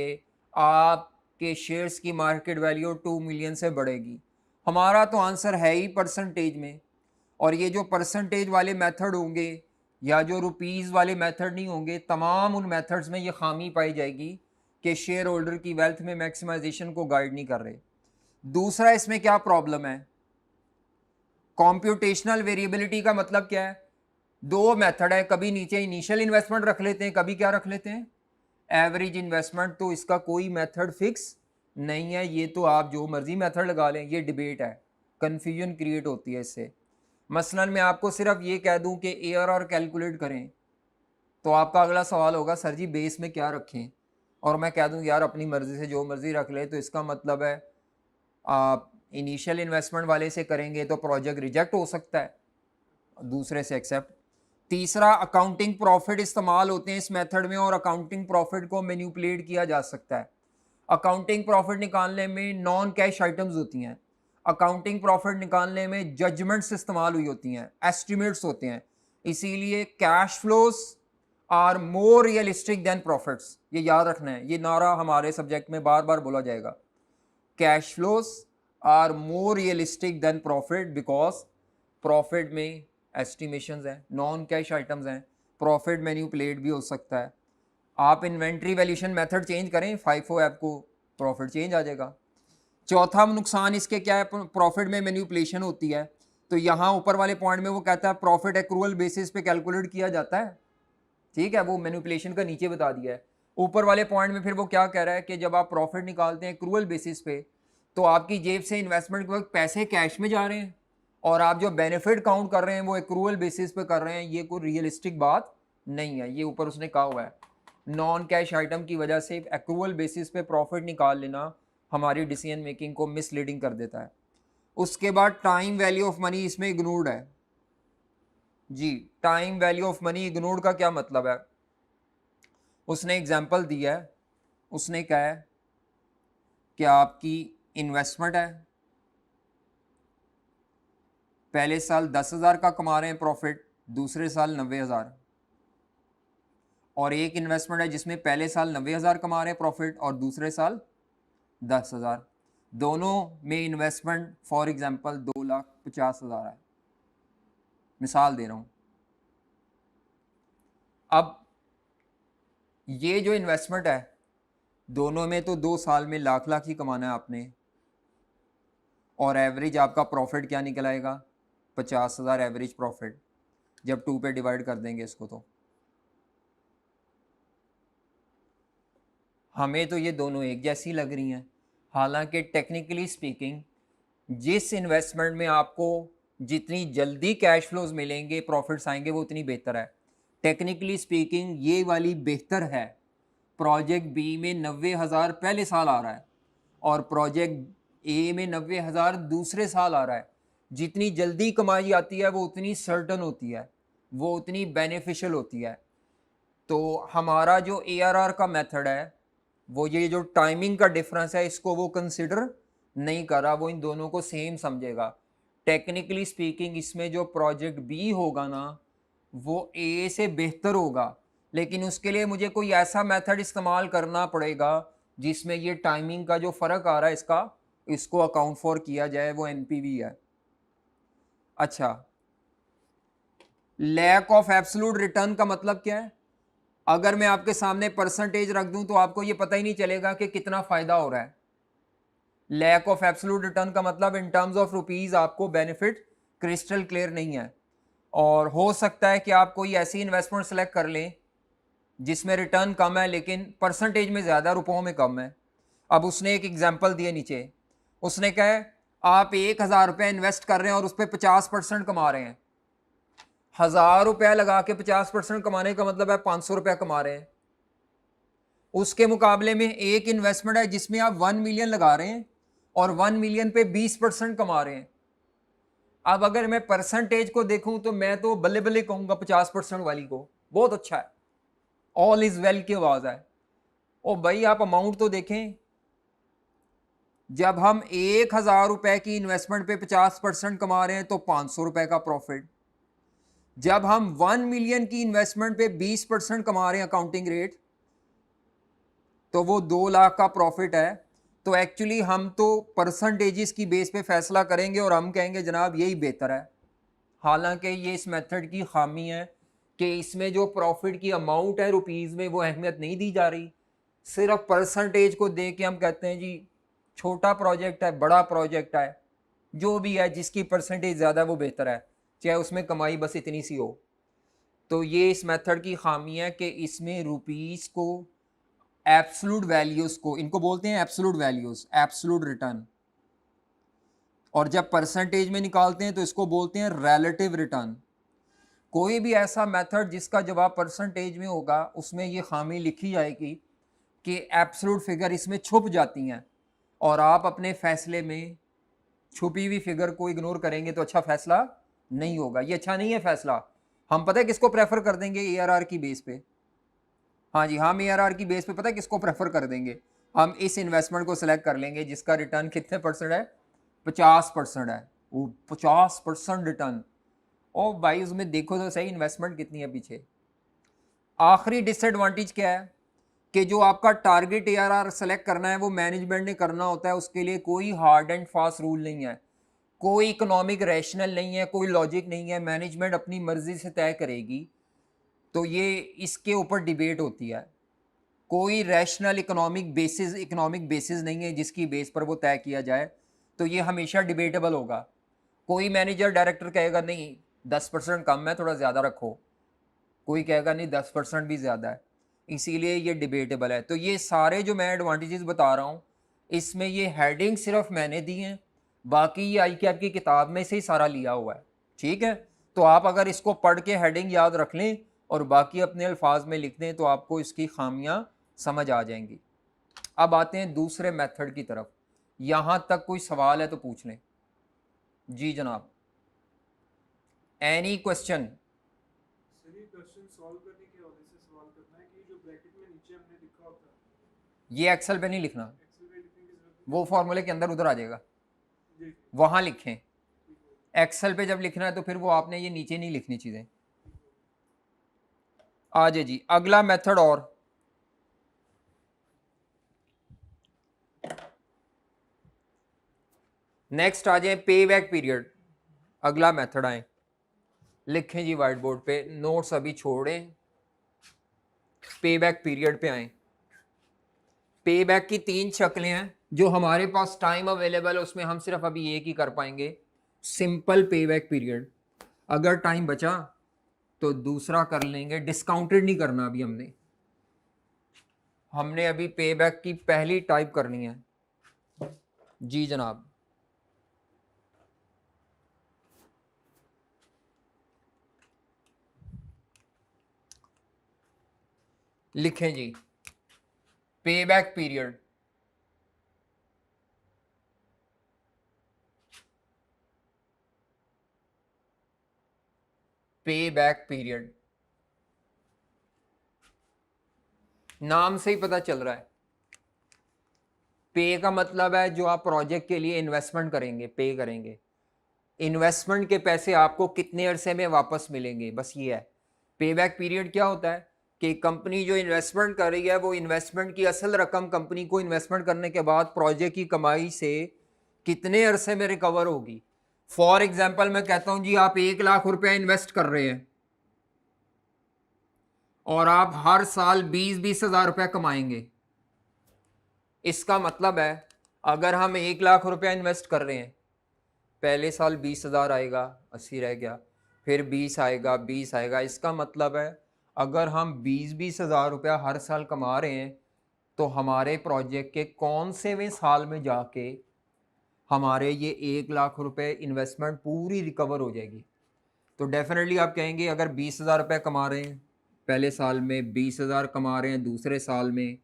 आपके शेयर्स की मार्केट वैल्यू 2 मिलियन से बढ़ेगी। हमारा तो आंसर है ही परसेंटेज में, और ये जो परसेंटेज वाले मेथड होंगे या जो रुपीज़ वाले मेथड नहीं होंगे, तमाम उन मेथड्स में ये खामी पाई जाएगी कि शेयर होल्डर की वेल्थ में मैक्सिमाइजेशन को गाइड नहीं कर रहे। दूसरा इसमें क्या प्रॉब्लम है, कॉम्प्यूटेशनल वेरिएबिलिटी का मतलब क्या है, दो मेथड है, कभी नीचे इनिशियल इन्वेस्टमेंट रख लेते हैं, कभी क्या रख लेते हैं, एवरेज इन्वेस्टमेंट। तो इसका कोई मेथड फिक्स नहीं है, ये तो आप जो मर्जी मेथड लगा लें, ये डिबेट है, कन्फ्यूजन क्रिएट होती है इससे। मसलन मैं आपको सिर्फ ये कह दूं कि ARR कैलकुलेट करें, तो आपका अगला सवाल होगा सर जी बेस में क्या रखें, और मैं कह दूं यार अपनी मर्जी से जो मर्जी रख ले, तो इसका मतलब है आप इनिशियल इन्वेस्टमेंट वाले से करेंगे तो प्रोजेक्ट रिजेक्ट हो सकता है, दूसरे से एक्सेप्ट। तीसरा, अकाउंटिंग प्रॉफिट इस्तेमाल होते हैं इस मेथड में, और अकाउंटिंग प्रॉफिट को मैनिपुलेट किया जा सकता है। अकाउंटिंग प्रॉफिट निकालने में नॉन कैश आइटम्स होती हैं, अकाउंटिंग प्रॉफिट निकालने में जजमेंट्स इस्तेमाल हुई होती हैं, एस्टिमेट्स होते हैं, इसीलिए cash flows are more realistic than profits. ये याद रखना है, ये नारा हमारे सब्जेक्ट में बार बार बोला जाएगा, cash flows are more realistic than profit, because profit में एस्टिमेशंस हैं, नॉन कैश आइटम्स हैं, प्रॉफिट मैनिपुलेट भी हो सकता है। आप इन्वेंट्री वैल्यूएशन मेथड चेंज करें, FIFO ऐप को, प्रॉफिट चेंज आ जाएगा। चौथा नुकसान इसके क्या है, प्रॉफिट में मैनिपुलेशन होती है। तो यहाँ ऊपर वाले पॉइंट में वो कहता है प्रॉफिट एक्रूअल बेसिस पे कैलकुलेट किया जाता है, ठीक है, वो मैनिपुलेशन का नीचे बता दिया है। ऊपर वाले पॉइंट में फिर वो क्या कह रहा है कि जब आप प्रॉफिट निकालते हैं एक्रूअल बेसिस पे, तो आपकी जेब से इन्वेस्टमेंट के वक्त पैसे कैश में जा रहे हैं, और आप जो बेनिफिट काउंट कर रहे हैं वो एक्रूअल बेसिस पे कर रहे हैं, ये कोई रियलिस्टिक बात नहीं है। ये ऊपर उसने कहा हुआ है, नॉन कैश आइटम की वजह से एक्रूअल बेसिस पे प्रॉफिट निकाल लेना हमारी डिसीजन मेकिंग को मिसलीडिंग कर देता है। उसके बाद टाइम वैल्यू ऑफ मनी इसमें इग्नोर्ड है जी। Time value of money ignored का क्या मतलब है, उसने एग्जांपल दिया है, उसने कहा है कि आपकी इन्वेस्टमेंट है, पहले साल 10,000 का कमा रहे हैं प्रॉफिट, दूसरे साल 90,000, और एक इन्वेस्टमेंट है जिसमें पहले साल 90,000 कमा रहे हैं प्रॉफिट और दूसरे साल 10,000, दोनों में इन्वेस्टमेंट फॉर एग्जांपल 2,50,000 है, मिसाल दे रहा हूं। अब ये जो इन्वेस्टमेंट है दोनों में तो 2 साल में लाख लाख ही कमाना है आपने, और एवरेज आपका प्रॉफिट क्या निकल आएगा, 50,000 एवरेज प्रॉफिट, जब 2 पे डिवाइड कर देंगे इसको। तो हमें तो ये दोनों एक जैसी लग रही हैं, हालांकि टेक्निकली स्पीकिंग जिस इन्वेस्टमेंट में आपको जितनी जल्दी कैश फ्लोज मिलेंगे, प्रॉफिट्स आएंगे, वो उतनी बेहतर है। टेक्निकली स्पीकिंग ये वाली बेहतर है। प्रोजेक्ट बी में 90,000 पहले साल आ रहा है और प्रोजेक्ट ए में 90,000 दूसरे साल आ रहा है। जितनी जल्दी कमाई आती है वो उतनी सर्टन होती है, वो उतनी बेनिफिशियल होती है। तो हमारा जो ARR का मेथड है वो ये जो टाइमिंग का डिफरेंस है इसको वो कंसिडर नहीं कर रहा, वो इन दोनों को सेम समझेगा। टेक्निकली स्पीकिंग इसमें जो प्रोजेक्ट बी होगा ना वो ए से बेहतर होगा, लेकिन उसके लिए मुझे कोई ऐसा मेथड इस्तेमाल करना पड़ेगा जिसमें ये टाइमिंग का जो फ़र्क आ रहा है इसको अकाउंट फॉर किया जाए, वो NPV है। अच्छा, लैक ऑफ एब्सोल्यूट रिटर्न का मतलब क्या है? अगर मैं आपके सामने परसेंटेज रख दूं तो आपको ये पता ही नहीं चलेगा कि कितना फायदा हो रहा है। लैक ऑफ एब्सोल्यूट रिटर्न का मतलब इन टर्म्स ऑफ रुपीज आपको बेनिफिट क्रिस्टल क्लियर नहीं है। और हो सकता है कि आप कोई ऐसी इन्वेस्टमेंट सेलेक्ट कर लें जिसमें रिटर्न कम है लेकिन परसेंटेज में ज़्यादा, रुपयों में कम है। अब उसने एक एग्जाम्पल दिए नीचे, उसने कहा आप 1,000 रुपये इन्वेस्ट कर रहे हैं और उस पर 50% कमा रहे हैं। 1,000 रुपया लगा के 50% कमाने का मतलब है 500 रुपया कमा रहे हैं। उसके मुकाबले में एक इन्वेस्टमेंट है जिसमें आप 1 मिलियन लगा रहे हैं और 1 मिलियन पे 20% कमा रहे हैं। अब अगर मैं परसेंटेज को देखूं तो मैं तो बल्ले बल्ले कहूंगा 50% वाली को, बहुत अच्छा है, ऑल इज वेल की आवाज है। ओ भाई आप अमाउंट तो देखें, जब हम 1,000 रुपए की इन्वेस्टमेंट पे 50% कमा रहे हैं तो 500 रुपए का प्रॉफिट। जब हम 1 मिलियन की इन्वेस्टमेंट पे 20% कमा रहे हैं अकाउंटिंग रेट, तो वो 2 लाख का प्रॉफिट है। तो एक्चुअली हम तो परसेंटेजेस की बेस पे फैसला करेंगे और हम कहेंगे जनाब यही बेहतर है। हालांकि ये इस मेथड की खामी है कि इसमें जो प्रॉफिट की अमाउंट है रुपीज़ में वो अहमियत नहीं दी जा रही, सिर्फ परसेंटेज को दे के हम कहते हैं जी छोटा प्रोजेक्ट है, बड़ा प्रोजेक्ट है, जो भी है जिसकी परसेंटेज ज़्यादा वो बेहतर है, चाहे उसमें कमाई बस इतनी सी हो। तो ये इस मेथड की खामी है कि इसमें रुपीज़ को, एब्सोल्यूट वैल्यूज़ को, इनको बोलते हैं एब्सोल्यूट वैल्यूज़, एब्सोल्यूट रिटर्न, और जब परसेंटेज में निकालते हैं तो इसको बोलते हैं रिलेटिव रिटर्न। कोई भी ऐसा मेथड जिसका जवाब परसेंटेज में होगा उसमें ये खामी लिखी जाएगी कि एब्सोल्यूट फिगर इसमें छुप जाती हैं और आप अपने फैसले में छुपी हुई फिगर को इग्नोर करेंगे तो अच्छा फैसला नहीं होगा। ये अच्छा नहीं है फैसला। हम पता है किसको प्रेफर कर देंगे ARR की बेस पे? हाँ जी, हम ARR की बेस पे पता है किसको प्रेफर कर देंगे? हम इस इन्वेस्टमेंट को सिलेक्ट कर लेंगे जिसका रिटर्न कितने परसेंट है? 50% है। वो 50% रिटर्न, ओ भाई उसमें देखो तो सही इन्वेस्टमेंट कितनी है पीछे। आखिरी डिसएडवांटेज क्या है कि जो आपका टारगेट ARR सेलेक्ट करना है वो मैनेजमेंट ने करना होता है, उसके लिए कोई हार्ड एंड फास्ट रूल नहीं है, कोई इकोनॉमिक रैशनल नहीं है, कोई लॉजिक नहीं है, मैनेजमेंट अपनी मर्जी से तय करेगी। तो ये इसके ऊपर डिबेट होती है। कोई रैशनल इकोनॉमिक बेसिस नहीं है जिसकी बेस पर वो तय किया जाए, तो ये हमेशा डिबेटेबल होगा। कोई मैनेजर डायरेक्टर कहेगा नहीं 10% कम है, थोड़ा ज़्यादा रखो, कोई कहेगा नहीं 10% भी ज़्यादा है, इसीलिए ये डिबेटेबल है। तो ये सारे जो मैं एडवांटेजेस बता रहा हूँ इसमें ये हेडिंग सिर्फ मैंने दी हैं, बाकी ये ICAP की किताब में से ही सारा लिया हुआ है, ठीक है। तो आप अगर इसको पढ़ के हेडिंग याद रख लें और बाकी अपने अल्फाज में लिख दें तो आपको इसकी खामियां समझ आ जाएंगी। अब आते हैं दूसरे मेथड की तरफ। यहां तक कोई सवाल है तो पूछ लें। जी जनाब, एनी क्वेश्चन? सर ये क्वेश्चन सॉल्व करने के हवाले से सवाल करना है कि जो ब्रैकेट में नीचे हमने लिखा होता है, ये एक्सेल पे नहीं लिखना, एक्सेल में लिखने की जरूरत वो फॉर्मूले के अंदर उधर आ जाएगा, नहीं। जी वहां लिखें। ठीक है। एक्सेल पे जब लिखना है तो फिर वो आपने ये नीचे नहीं लिखनी चीज़ें। आ जाए जी अगला मेथड। और नेक्स्ट आ जाए पे बैक पीरियड। अगला मेथड आए, लिखें जी व्हाइट बोर्ड पे, नोट्स अभी छोड़ें, पे बैक पीरियड पे आए। पे बैक की 3 शक्लें हैं, जो हमारे पास टाइम अवेलेबल है उसमें हम सिर्फ अभी एक ही कर पाएंगे, सिंपल पे बैक पीरियड। अगर टाइम बचा तो दूसरा कर लेंगे, डिस्काउंटेड नहीं करना अभी हमने अभी पे बैक की पहली टाइप करनी है। जी जनाब, लिखें जी, पे बैक पीरियड, पे बैक पीरियड नाम से ही पता चल रहा है। पे का मतलब है जो आप प्रोजेक्ट के लिए इन्वेस्टमेंट करेंगे, पे करेंगे, इन्वेस्टमेंट के पैसे आपको कितने अरसे में वापस मिलेंगे, बस ये है। पे बैक पीरियड क्या होता है कि कंपनी जो इन्वेस्टमेंट कर रही है वो इन्वेस्टमेंट की असल रकम कंपनी को इन्वेस्टमेंट करने के बाद प्रोजेक्ट की कमाई से कितने अरसे में रिकवर होगी। फॉर एग्जाम्पल मैं कहता हूं जी, आप 1 लाख रुपया इन्वेस्ट कर रहे हैं और आप हर साल 20-20 हज़ार रुपया कमाएंगे। इसका मतलब है अगर हम 1 लाख रुपया इन्वेस्ट कर रहे हैं, पहले साल 20 हज़ार आएगा, 80 रह गया, फिर 20 आएगा, 20 आएगा, इसका मतलब है अगर हम 20-20 हज़ार रुपया हर साल कमा रहे हैं तो हमारे प्रोजेक्ट के कौन से में साल में जाके हमारे ये 1 लाख रुपए इन्वेस्टमेंट पूरी रिकवर हो जाएगी। तो डेफिनेटली आप कहेंगे अगर 20 हज़ार रुपये कमा रहे हैं पहले साल में, 20 हज़ार कमा रहे हैं दूसरे साल में,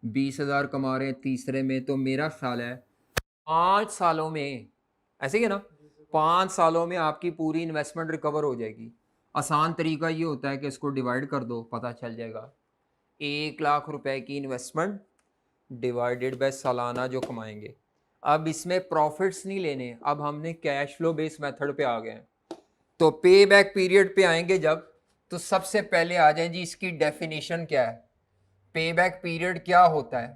20 हज़ार कमा रहे हैं तीसरे में, तो मेरा ख्याल है 5 सालों में, ऐसे ही है ना, 5 सालों में आपकी पूरी इन्वेस्टमेंट रिकवर हो जाएगी। आसान तरीका ये होता है कि इसको डिवाइड कर दो, पता चल जाएगा। 1 लाख रुपए की इन्वेस्टमेंट डिवाइडेड बाय सालाना जो कमाएंगे। अब इसमें प्रॉफिट्स नहीं लेने, अब हमने कैश फ्लो बेस्ड मेथड पे आ गए हैं। तो पे बैक पीरियड पे आएंगे जब, तो सबसे पहले आ जाए जी इसकी डेफिनेशन क्या है, पे बैक पीरियड क्या होता है।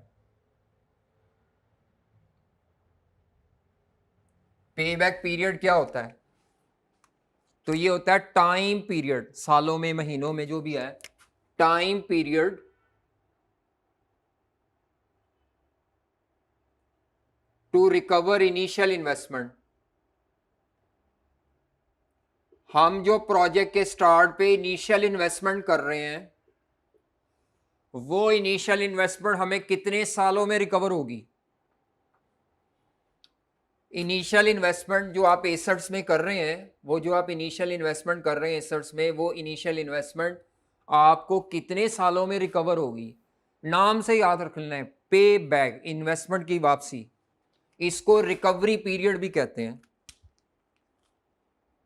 पे बैक पीरियड क्या होता है, तो ये होता है टाइम पीरियड, सालों में महीनों में जो भी है, time period to recover initial investment. हम जो प्रोजेक्ट के स्टार्ट पे इनिशियल इन्वेस्टमेंट कर रहे हैं वो इनिशियल इन्वेस्टमेंट हमें कितने सालों में रिकवर होगी। इनिशियल इन्वेस्टमेंट जो आप एसेट्स में कर रहे हैं, वो जो आप इनिशियल इन्वेस्टमेंट कर रहे हैं एसेट्स में, वो इनिशियल इन्वेस्टमेंट आपको कितने सालों में रिकवर होगी। नाम से याद रखना है, पे बैक, इन्वेस्टमेंट की वापसी। इसको रिकवरी पीरियड भी कहते हैं,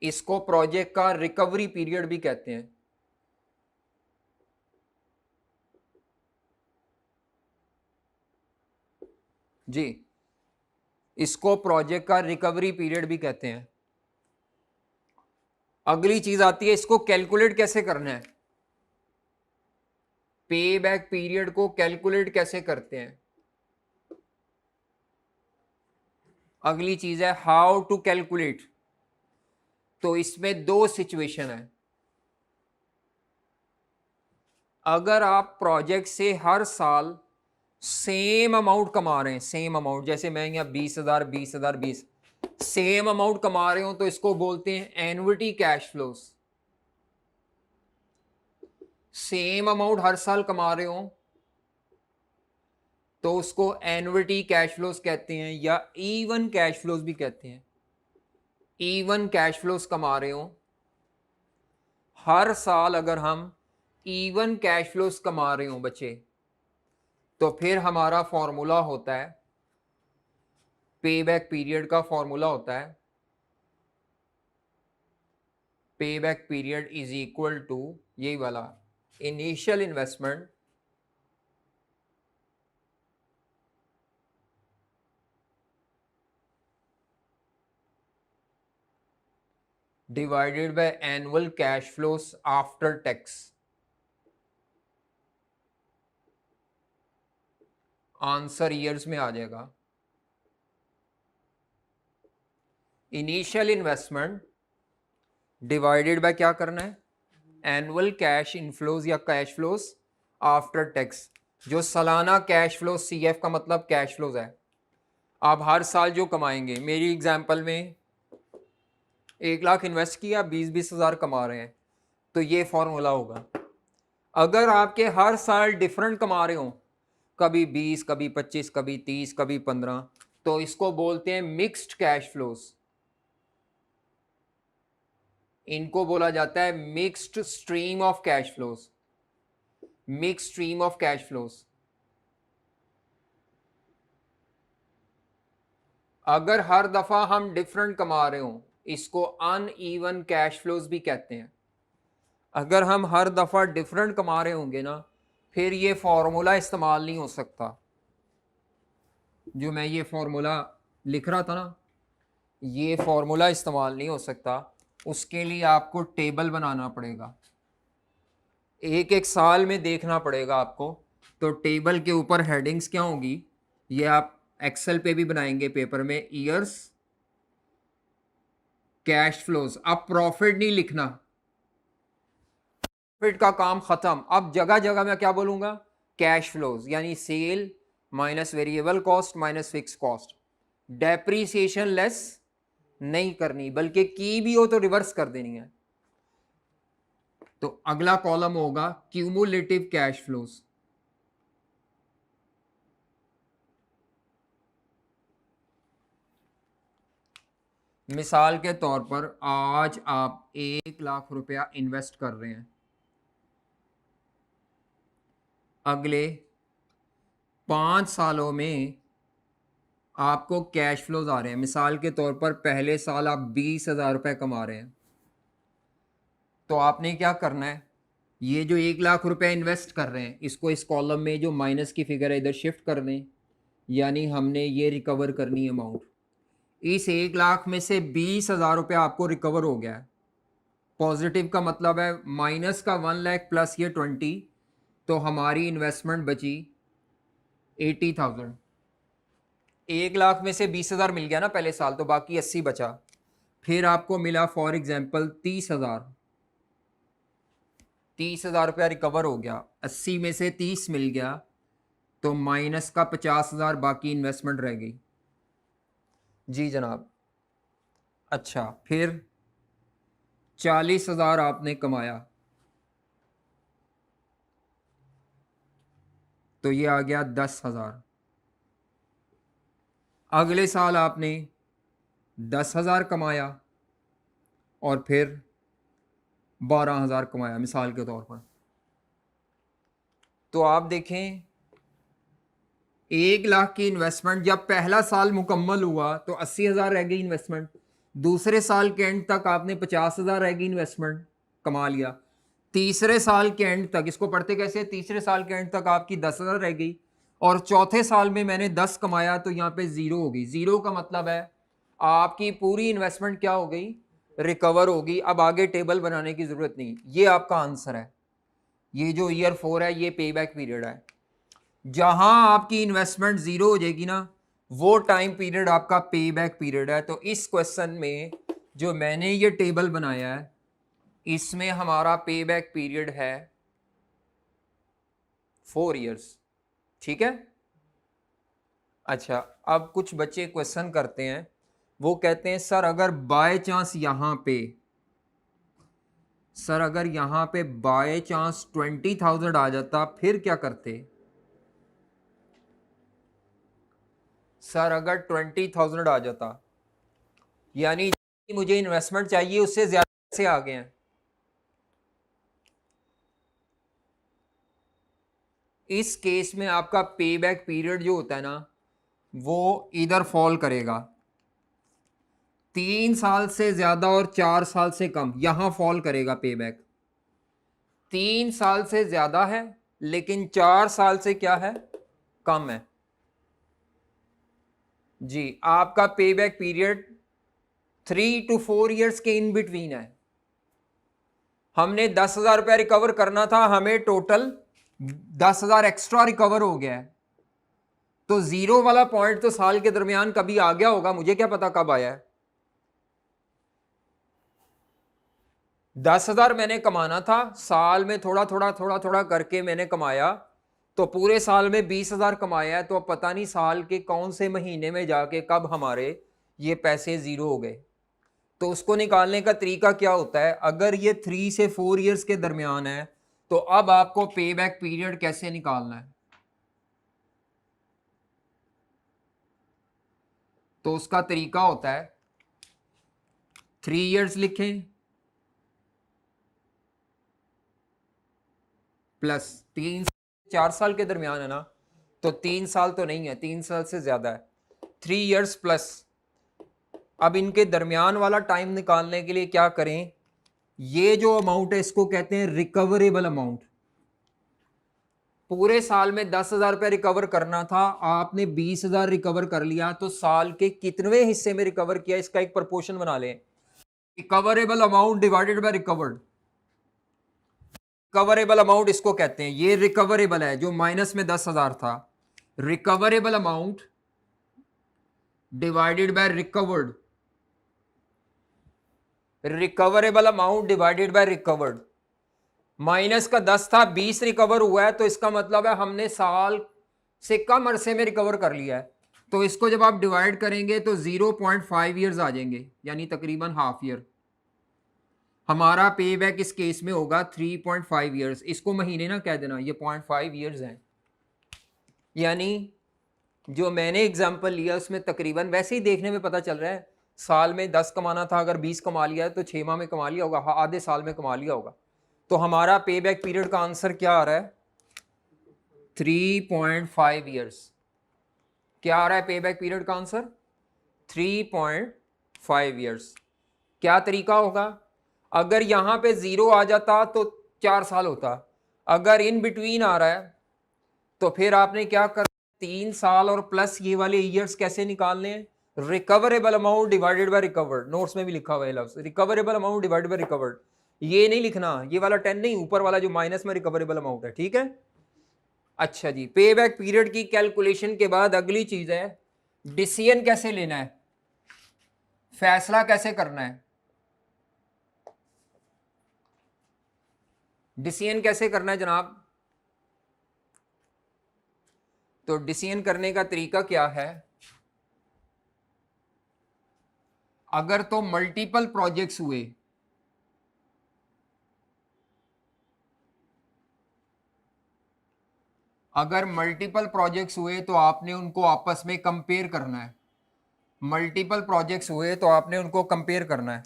इसको प्रोजेक्ट का रिकवरी पीरियड भी कहते हैं। जी, इसको प्रोजेक्ट का रिकवरी पीरियड भी कहते हैं। अगली चीज आती है, इसको कैलकुलेट कैसे करना है, पे बैक पीरियड को कैलकुलेट कैसे करते हैं। अगली चीज है हाउ टू कैलकुलेट। तो इसमें दो सिचुएशन है। अगर आप प्रोजेक्ट से हर साल सेम अमाउंट कमा रहे हैं, सेम अमाउंट, जैसे मैं यहाँ 20 हज़ार 20 हज़ार 20, सेम अमाउंट कमा रहे हो तो इसको बोलते हैं annuity cash flows. Same amount हर साल कमा रहे हो तो उसको एन्युटी कैश फ्लोस कहते हैं, या इवन कैश फ्लोस भी कहते हैं। इवन कैश फ्लोस कमा रहे हो हर साल, अगर हम इवन कैश फ्लोस कमा रहे हो बच्चे, तो फिर हमारा फॉर्मूला होता है, पे बैक पीरियड का फॉर्मूला होता है, payback period is equal to यही वाला, initial investment divided by annual cash flows after tax. Answer years में आ जाएगा। इनिशियल इन्वेस्टमेंट डिवाइडेड बाय क्या करना है, एनुअल कैश इनफ्लोज या कैश फ्लोस आफ्टर टैक्स। जो सालाना कैश फ्लो, सीएफ का मतलब कैश फ्लोज है, आप हर साल जो कमाएंगे। मेरी एग्जांपल में 1 लाख इन्वेस्ट किया, 20-20 हज़ार कमा रहे हैं, तो ये फॉर्मूला होगा। अगर आपके हर साल डिफरेंट कमा रहे हो, कभी 20, कभी 25, कभी 30, कभी 15, तो इसको बोलते हैं मिक्स्ड कैश फ्लोज। इनको बोला जाता है mixed stream of cash flows. Mix stream of cash flows. अगर हर दफा हम डिफरेंट कमा रहे हो, इसको अनइवन कैश फ्लोज भी कहते हैं। अगर हम हर दफा डिफरेंट कमा रहे होंगे ना, फिर ये फॉर्मूला इस्तेमाल नहीं हो सकता। जो मैं ये फॉर्मूला लिख रहा था ना, ये फॉर्मूला इस्तेमाल नहीं हो सकता। उसके लिए आपको टेबल बनाना पड़ेगा, एक एक साल में देखना पड़ेगा आपको। तो टेबल के ऊपर हेडिंग्स क्या होंगी, ये आप एक्सेल पे भी बनाएंगे पेपर में, ईयर्स कैश फ्लोज। अब प्रॉफिट नहीं लिखना, प्रॉफिट का काम खत्म। अब जगह जगह मैं क्या बोलूंगा, कैश फ्लोज, यानी sale minus variable cost minus fix cost. Depreciation less नहीं करनी, बल्कि की भी हो तो रिवर्स कर देनी है। तो अगला कॉलम होगा क्यूमुलेटिव कैश फ्लोज। मिसाल के तौर पर आज आप 1 लाख रुपया इन्वेस्ट कर रहे हैं, अगले 5 सालों में आपको कैश फ्लोज आ रहे हैं। मिसाल के तौर पर पहले साल आप 20,000 रुपये कमा रहे हैं, तो आपने क्या करना है, ये जो 1 लाख रुपया इन्वेस्ट कर रहे हैं, इसको इस कॉलम में जो माइनस की फिगर है इधर शिफ्ट कर दें, यानी हमने ये रिकवर करनी है अमाउंट। इस 1 लाख में से 20,000 रुपया आपको रिकवर हो गया है। पॉजिटिव का मतलब है माइनस का 1 लाख प्लस ये 20, तो हमारी इन्वेस्टमेंट बची 80,000। 1 लाख में से 20,000 मिल गया ना पहले साल, तो बाकी 80 बचा। फिर आपको मिला फॉर एग्जाम्पल 30,000, 30,000 रुपया रिकवर हो गया, 80 में से 30 मिल गया, तो माइनस का 50,000 बाकी इन्वेस्टमेंट रह गई। जी जनाब। अच्छा, फिर 40,000 आपने कमाया, तो ये आ गया 10,000। अगले साल आपने 10,000 कमाया और फिर 12,000 कमाया मिसाल के तौर पर। तो आप देखें 1 लाख की इन्वेस्टमेंट जब पहला साल मुकम्मल हुआ तो 80,000 रह गई इन्वेस्टमेंट। दूसरे साल के एंड तक आपने 50,000 रह गई इन्वेस्टमेंट कमा लिया। तीसरे साल के एंड तक, इसको पढ़ते कैसे, तीसरे साल के एंड तक आपकी 10,000 रह गई, और चौथे साल में मैंने 10 कमाया, तो यहाँ पे 0 हो गई। 0 का मतलब है आपकी पूरी इन्वेस्टमेंट क्या हो गई, रिकवर होगी। अब आगे टेबल बनाने की जरूरत नहीं, ये आपका आंसर है। ये जो ईयर 4 है ये पे बैक पीरियड है। जहां आपकी इन्वेस्टमेंट 0 हो जाएगी ना, वो टाइम पीरियड आपका पे बैक पीरियड है। तो इस क्वेश्चन में जो मैंने ये टेबल बनाया है, इसमें हमारा पे बैक पीरियड है 4 इयर्स। ठीक है। अच्छा, अब कुछ बच्चे क्वेश्चन करते हैं, वो कहते हैं सर अगर बाय चांस यहां पे, सर अगर यहां पे बाय चांस 20,000 आ जाता फिर क्या करते। सर अगर 20,000 आ जाता, यानी मुझे इन्वेस्टमेंट चाहिए उससे ज्यादा से आ गए हैं, इस केस में आपका पे बैक पीरियड जो होता है ना, वो इधर फॉल करेगा। 3 साल से ज्यादा और 4 साल से कम यहां फॉल करेगा पे बैक। 3 साल से ज्यादा है लेकिन 4 साल से क्या है, कम है। जी, आपका पे बैक पीरियड 3 to 4 ईयर्स के इन बिटवीन है। हमने 10,000 रुपया रिकवर करना था, हमें टोटल 10,000 एक्स्ट्रा रिकवर हो गया है। तो 0 वाला पॉइंट तो साल के दरमियान कभी आ गया होगा, मुझे क्या पता कब आया है। 10,000 मैंने कमाना था, साल में थोड़ा थोड़ा थोड़ा थोड़ा करके मैंने कमाया, तो पूरे साल में 20,000 कमाया है। तो अब पता नहीं साल के कौन से महीने में जाके कब हमारे ये पैसे 0 हो गए। तो उसको निकालने का तरीका क्या होता है, अगर ये 3 से 4 इयर्स के दरमियान है, तो अब आपको पे बैक पीरियड कैसे निकालना है। तो उसका तरीका होता है 3 इयर्स लिखें प्लस 3 4 साल के दरमियान है ना, तो 3 साल तो नहीं है, 3 साल से ज्यादा है, 3 years प्लस। अब इनके दरमियान वाला टाइम निकालने के लिए क्या करें, ये जो अमाउंट है इसको कहते हैं रिकवरेबल अमाउंट। पूरे साल में 10,000 रुपये रिकवर करना था, आपने 20,000 रिकवर कर लिया, तो साल के कितने हिस्से में रिकवर किया इसका एक प्रपोर्शन बना लें। Recoverable amount divided by recovered, recoverable amount इसको कहते हैं, ये रिकवरेबल है जो माइनस में 10,000 था, recoverable amount divided by recovered, recoverable amount divided by recovered. Minus का 10 था, 20 रिकवर हुआ है, तो इसका मतलब है हमने साल से कम अरसे में रिकवर कर लिया है। तो इसको जब आप डिवाइड करेंगे तो 0.5 ईयर्स आ जाएंगे, यानी तकरीबन हाफ ईयर। हमारा पे बैक इस केस में होगा 3.5 ईयर्स। इसको महीने ना कह देना, ये 0.5 ईयर्स हैं। यानी जो मैंने एग्जांपल लिया उसमें तकरीबन वैसे ही देखने में पता चल रहा है, साल में 10 कमाना था, अगर 20 कमा लिया है तो 6 माह में कमा लिया होगा, आधे साल में कमा लिया होगा। तो हमारा पे बैक पीरियड का आंसर क्या आ रहा है, 3.5 ईयर्स। क्या आ रहा है पे बैक पीरियड का आंसर, 3.5 ईयर्स। क्या तरीका होगा, अगर यहां पे 0 आ जाता तो 4 साल होता, अगर इन बिटवीन आ रहा है तो फिर आपने क्या कर, 3 साल और प्लस ये वाले ईयर्स कैसे निकालने हैं, recoverable amount divided by recovered. Notes में भी लिखा हुआ है लफ्ज recoverable amount divided by recovered. ये नहीं लिखना, ये वाला 10 नहीं, ऊपर वाला जो माइनस में रिकवरेबल अमाउंट है, ठीक है। अच्छा जी, पे बैक पीरियड की कैलकुलेशन के बाद अगली चीज है डिसीजन कैसे लेना है, फैसला कैसे करना है। डिसीजन कैसे करना है जनाब, तो डिसीजन करने का तरीका क्या है, अगर तो मल्टीपल प्रोजेक्ट्स हुए, अगर मल्टीपल प्रोजेक्ट्स हुए तो आपने उनको आपस में कंपेयर करना है। मल्टीपल प्रोजेक्ट्स हुए तो आपने उनको कंपेयर करना है।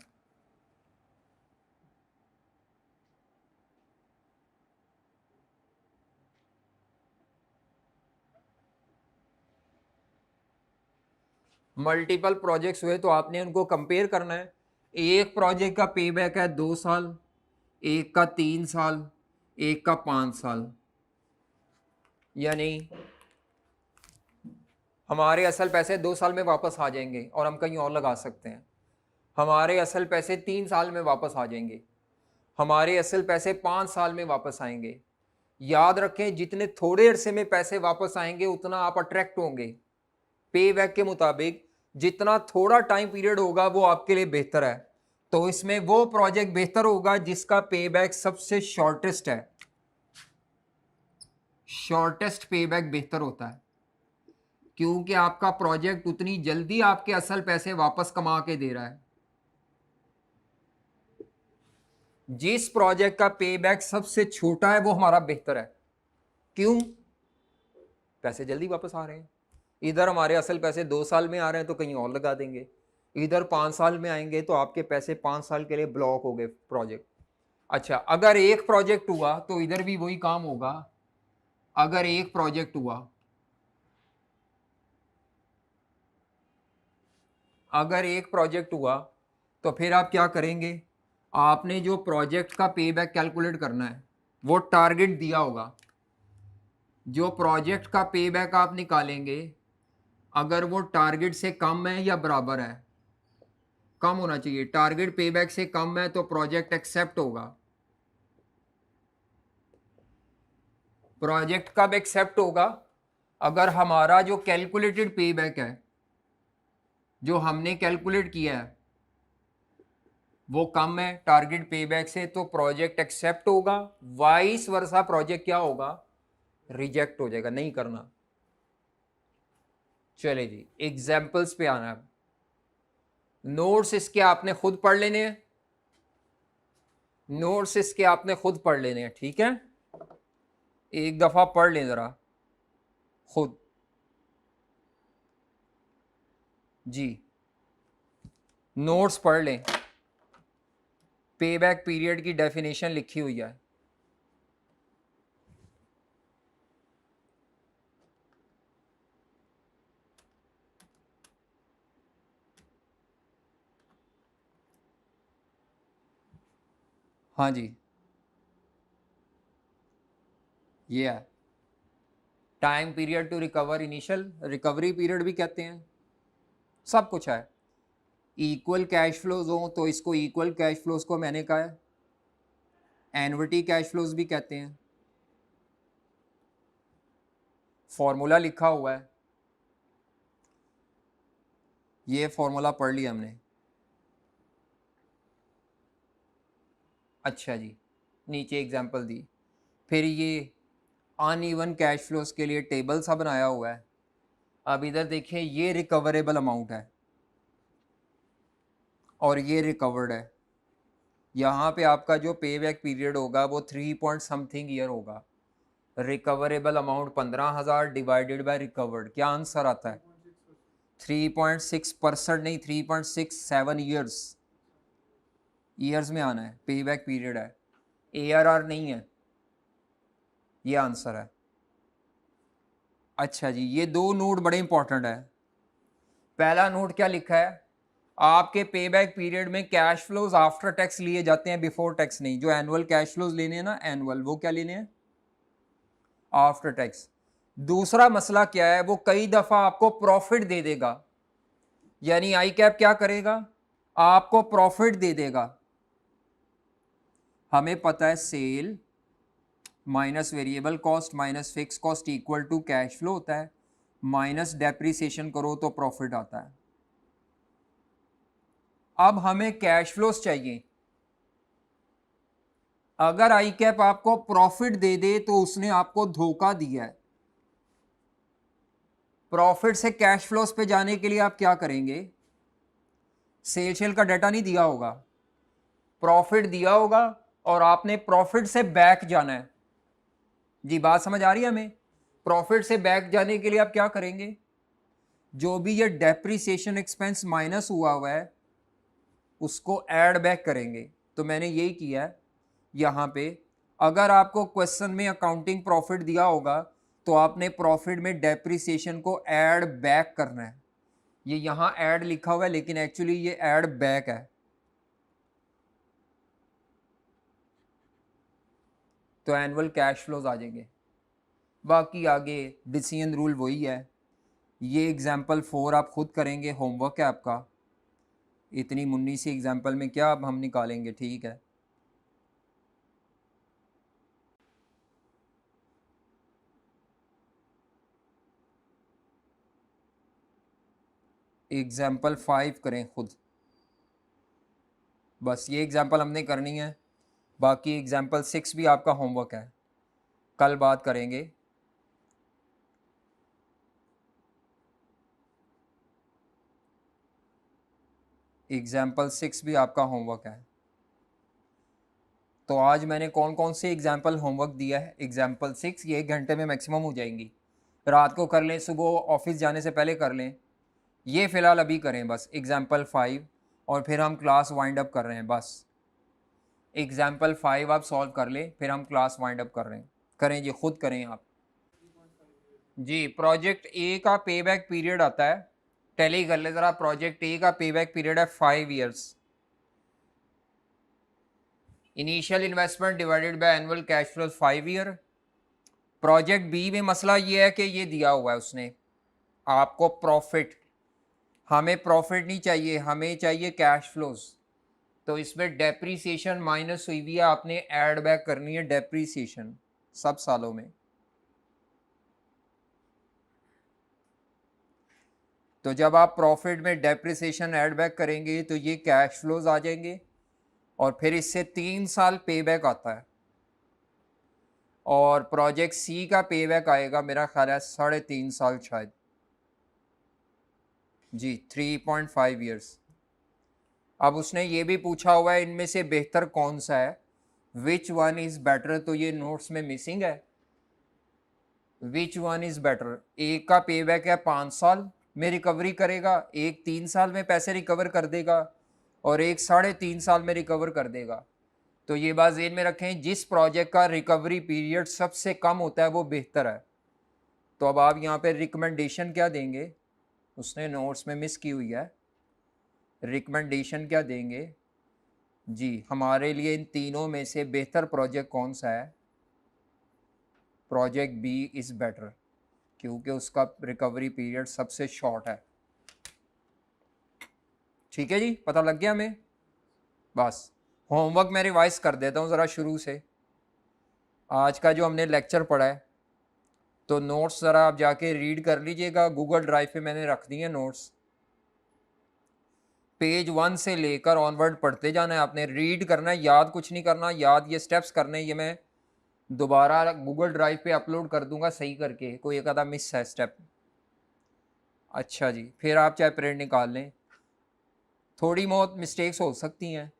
मल्टीपल प्रोजेक्ट्स हुए तो आपने उनको कंपेयर करना है। एक प्रोजेक्ट का पे बैक है 2 साल, एक का 3 साल, एक का 5 साल। यानी हमारे असल पैसे 2 साल में वापस आ जाएंगे और हम कहीं और लगा सकते हैं। हमारे असल पैसे 3 साल में वापस आ जाएंगे, हमारे असल पैसे 5 साल में वापस आएंगे। याद रखें, जितने थोड़े अरसे में पैसे वापस आएंगे उतना आप अट्रैक्ट होंगे। पे बैक के मुताबिक जितना थोड़ा टाइम पीरियड होगा वो आपके लिए बेहतर है। तो इसमें वो प्रोजेक्ट बेहतर होगा जिसका पे बैक सबसे शॉर्टेस्ट है। शॉर्टेस्ट पे बैक बेहतर होता है, क्योंकि आपका प्रोजेक्ट उतनी जल्दी आपके असल पैसे वापस कमा के दे रहा है। जिस प्रोजेक्ट का पे बैक सबसे छोटा है वो हमारा बेहतर है। क्यों, पैसे जल्दी वापस आ रहे हैं। इधर हमारे असल पैसे 2 साल में आ रहे हैं तो कहीं और लगा देंगे, इधर 5 साल में आएंगे तो आपके पैसे 5 साल के लिए ब्लॉक हो गए प्रोजेक्ट। अच्छा, अगर एक प्रोजेक्ट हुआ तो इधर भी वही काम होगा। अगर एक प्रोजेक्ट हुआ, अगर एक प्रोजेक्ट हुआ तो फिर आप क्या करेंगे, आपने जो प्रोजेक्ट का पे बैक कैलकुलेट करना है वो टारगेट दिया होगा। जो प्रोजेक्ट का पे बैक आप निकालेंगे, अगर वो टारगेट से कम है या बराबर है, कम होना चाहिए, टारगेट पे बैक से कम है तो प्रोजेक्ट एक्सेप्ट होगा। प्रोजेक्ट कब एक्सेप्ट होगा, अगर हमारा जो कैलकुलेटेड पे बैक है, जो हमने कैलकुलेट किया है वो कम है टारगेट पे बैक से, तो प्रोजेक्ट एक्सेप्ट होगा। वाइस वर्सा प्रोजेक्ट क्या होगा, रिजेक्ट हो जाएगा, नहीं करना। चले जी, एग्जाम्पल्स पे आना है। नोट्स इसके आपने खुद पढ़ लेने हैं, नोट्स इसके आपने खुद पढ़ लेने हैं, ठीक है। एक दफा पढ़ लें जरा खुद जी, नोट्स पढ़ लें। पे बैक पीरियड की डेफिनेशन लिखी हुई है, हाँ जी, ये है time period to recover, initial recovery period भी कहते हैं, सब कुछ है। इक्वल कैश फ्लोज हो तो इसको इक्वल कैश फ्लोज को मैंने कहा है, एन्युटी कैश फ्लोज भी कहते हैं। फॉर्मूला लिखा हुआ है, ये फॉर्मूला पढ़ लिया हमने। अच्छा जी, नीचे एग्जांपल दी। फिर ये अनइवन कैश फ्लोज के लिए टेबल सा बनाया हुआ है। अब इधर देखिए, ये रिकवरेबल अमाउंट है और ये रिकवर्ड है। यहाँ पे आपका जो पे बैक पीरियड होगा वो 3 पॉइंट समथिंग ईयर होगा। Recoverable amount 15,000 divided by recovered, क्या आंसर आता है? 3.6% नहीं, 3.67 ईयर्स। ईयर्स में आना है, पे बैक पीरियड है, ARR नहीं है, ये आंसर है। अच्छा जी, ये दो नोट बड़े इंपॉर्टेंट है। पहला नोट क्या लिखा है, आपके पे बैक पीरियड में कैश फ्लोज आफ्टर टैक्स लिए जाते हैं, बिफोर टैक्स नहीं। जो एनुअल कैश फ्लोज लेने हैं ना, एनुअल, वो क्या लेने हैं? After tax. दूसरा मसला क्या है, वो कई दफा आपको प्रॉफिट दे देगा, यानी आई कैप क्या करेगा, आपको प्रॉफिट दे देगा। हमें पता है sale minus variable cost minus fix cost equal to cash flow होता है, माइनस डेप्रिसिएशन करो तो प्रॉफिट आता है। अब हमें कैश फ्लोस चाहिए। अगर आई कैप आपको प्रॉफिट दे दे तो उसने आपको धोखा दिया है। प्रॉफिट से कैश फ्लोस पे जाने के लिए आप क्या करेंगे? सेल का डाटा नहीं दिया होगा, प्रॉफिट दिया होगा और आपने प्रॉफिट से बैक जाना है। जी बात समझ आ रही है हमें? प्रॉफिट से बैक जाने के लिए आप क्या करेंगे? जो भी ये डेप्रिसिएशन एक्सपेंस माइनस हुआ है उसको ऐड बैक करेंगे। तो मैंने यही किया है यहाँ पे। अगर आपको क्वेश्चन में अकाउंटिंग प्रॉफिट दिया होगा तो आपने प्रॉफिट में डेप्रिसिएशन को ऐड बैक करना है। ये यहाँ ऐड लिखा हुआ है लेकिन एक्चुअली ये ऐड बैक है। तो एनुअल कैश फ्लोज आ जाएंगे। बाकी आगे डिसीजन रूल वही है। ये एग्जाम्पल 4 आप खुद करेंगे, होमवर्क है आपका। इतनी मुन्नी सी एग्जाम्पल में क्या अब हम निकालेंगे, ठीक है। एग्जाम्पल 5 करें खुद, बस ये एग्जाम्पल हमने करनी है। बाकी एग्जाम्पल 6 भी आपका होमवर्क है, कल बात करेंगे। एग्जाम्पल 6 भी आपका होमवर्क है। तो आज मैंने कौन कौन से एग्जाम्पल होमवर्क दिया है? एग्जाम्पल 6 ये 1 घंटे में मैक्सिमम हो जाएंगी। रात को कर लें, सुबह ऑफिस जाने से पहले कर लें। ये फ़िलहाल अभी करें बस एग्जाम्पल 5, और फिर हम क्लास वाइंड अप कर रहे हैं। बस एग्जाम्पल 5 आप सॉल्व कर लें, फिर हम क्लास वाइंड अप कर रहे हैं। करें जी, खुद करें आप जी। प्रोजेक्ट ए का पे बैक पीरियड आता है, टैली कर ले ज़रा। प्रोजेक्ट ए का पे बैक पीरियड है 5 years. Initial investment divided by annual cash flow 5 year. Project B में मसला ये है कि ये दिया हुआ है उसने आपको प्रॉफिट। हमें प्रॉफिट नहीं चाहिए, हमें चाहिए कैश फ्लोज। तो इसमें डेप्रीसिएशन माइनस हुई हुई है, आपने ऐड बैक करनी है डेप्रीसिएशन सब सालों में। तो जब आप प्रॉफिट में डेप्रिसिएशन ऐड बैक करेंगे तो ये कैश फ्लोज आ जाएंगे, और फिर इससे 3 साल पे बैक आता है। और प्रोजेक्ट सी का पे बैक आएगा मेरा ख्याल है 3.5 साल शायद जी, 3.5 ईयर्स। अब उसने ये भी पूछा हुआ है इनमें से बेहतर कौन सा है, विच वन इज बेटर। तो ये नोट्स में मिसिंग है, विच वन इज बेटर। एक का पे बैक है 5 साल में रिकवरी करेगा, एक 3 साल में पैसे रिकवर कर देगा, और एक 3.5 साल में रिकवर कर देगा। तो ये बात ज़हन में रखें, जिस प्रोजेक्ट का रिकवरी पीरियड सबसे कम होता है वो बेहतर है। तो अब आप यहाँ पे रिकमेंडेशन क्या देंगे, उसने नोट्स में मिस की हुई है। रिकमेंडेशन क्या देंगे, जी, हमारे लिए इन तीनों में से बेहतर प्रोजेक्ट कौन सा है? प्रोजेक्ट बी इज़ बेटर, क्योंकि उसका रिकवरी पीरियड सबसे शॉर्ट है। ठीक है जी, पता लग गया हमें? बस होमवर्क मैं रिवाइज कर देता हूँ ज़रा शुरू से। आज का जो हमने लेक्चर पढ़ा है, तो नोट्स ज़रा आप जाके रीड कर लीजिएगा, गूगल ड्राइव पे मैंने रख दिए नोट्स। पेज 1 से लेकर ऑनवर्ड पढ़ते जाना है आपने, रीड करना है, याद कुछ नहीं करना। याद ये स्टेप्स करने, ये मैं दोबारा गूगल ड्राइव पे अपलोड कर दूंगा सही करके, कोई एक आधा मिस है स्टेप। अच्छा जी, फिर आप चाहे प्रिंट निकाल लें, थोड़ी बहुत मिस्टेक्स हो सकती हैं।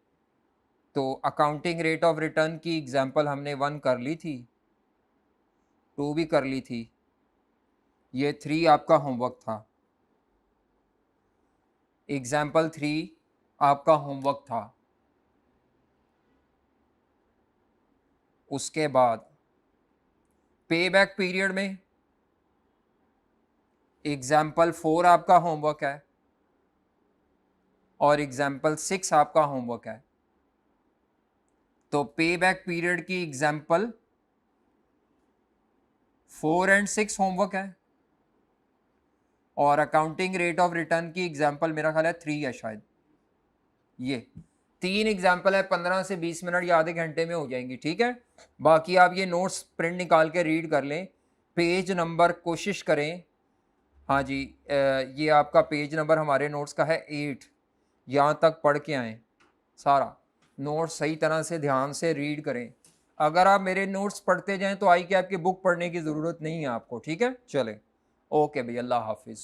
तो अकाउंटिंग रेट ऑफ रिटर्न की एग्जांपल हमने 1 कर ली थी, 2 भी कर ली थी, ये 3 आपका होमवर्क था। एग्जाम्पल 3 आपका होमवर्क था। उसके बाद पे बैक पीरियड में एग्जाम्पल 4 आपका होमवर्क है और एग्जाम्पल 6 आपका होमवर्क है। तो पे बैक पीरियड की एग्जाम्पल 4 एंड 6 होमवर्क है और अकाउंटिंग रेट ऑफ रिटर्न की एग्जाम्पल मेरा ख्याल है 3 है शायद। ये 3 एग्जाम्पल है, 15 से 20 मिनट या आधे घंटे में हो जाएंगी। ठीक है, बाकी आप ये नोट्स प्रिंट निकाल के रीड कर लें। पेज नंबर कोशिश करें, हाँ जी, ये आपका पेज नंबर हमारे नोट्स का है 8, यहाँ तक पढ़ के आएँ, सारा नोट्स सही तरह से ध्यान से रीड करें। अगर आप मेरे नोट्स पढ़ते जाएं तो आई कि आपकी बुक पढ़ने की ज़रूरत नहीं है आपको। ठीक है, चले, ओके भैया, अल्लाह हाफिज़।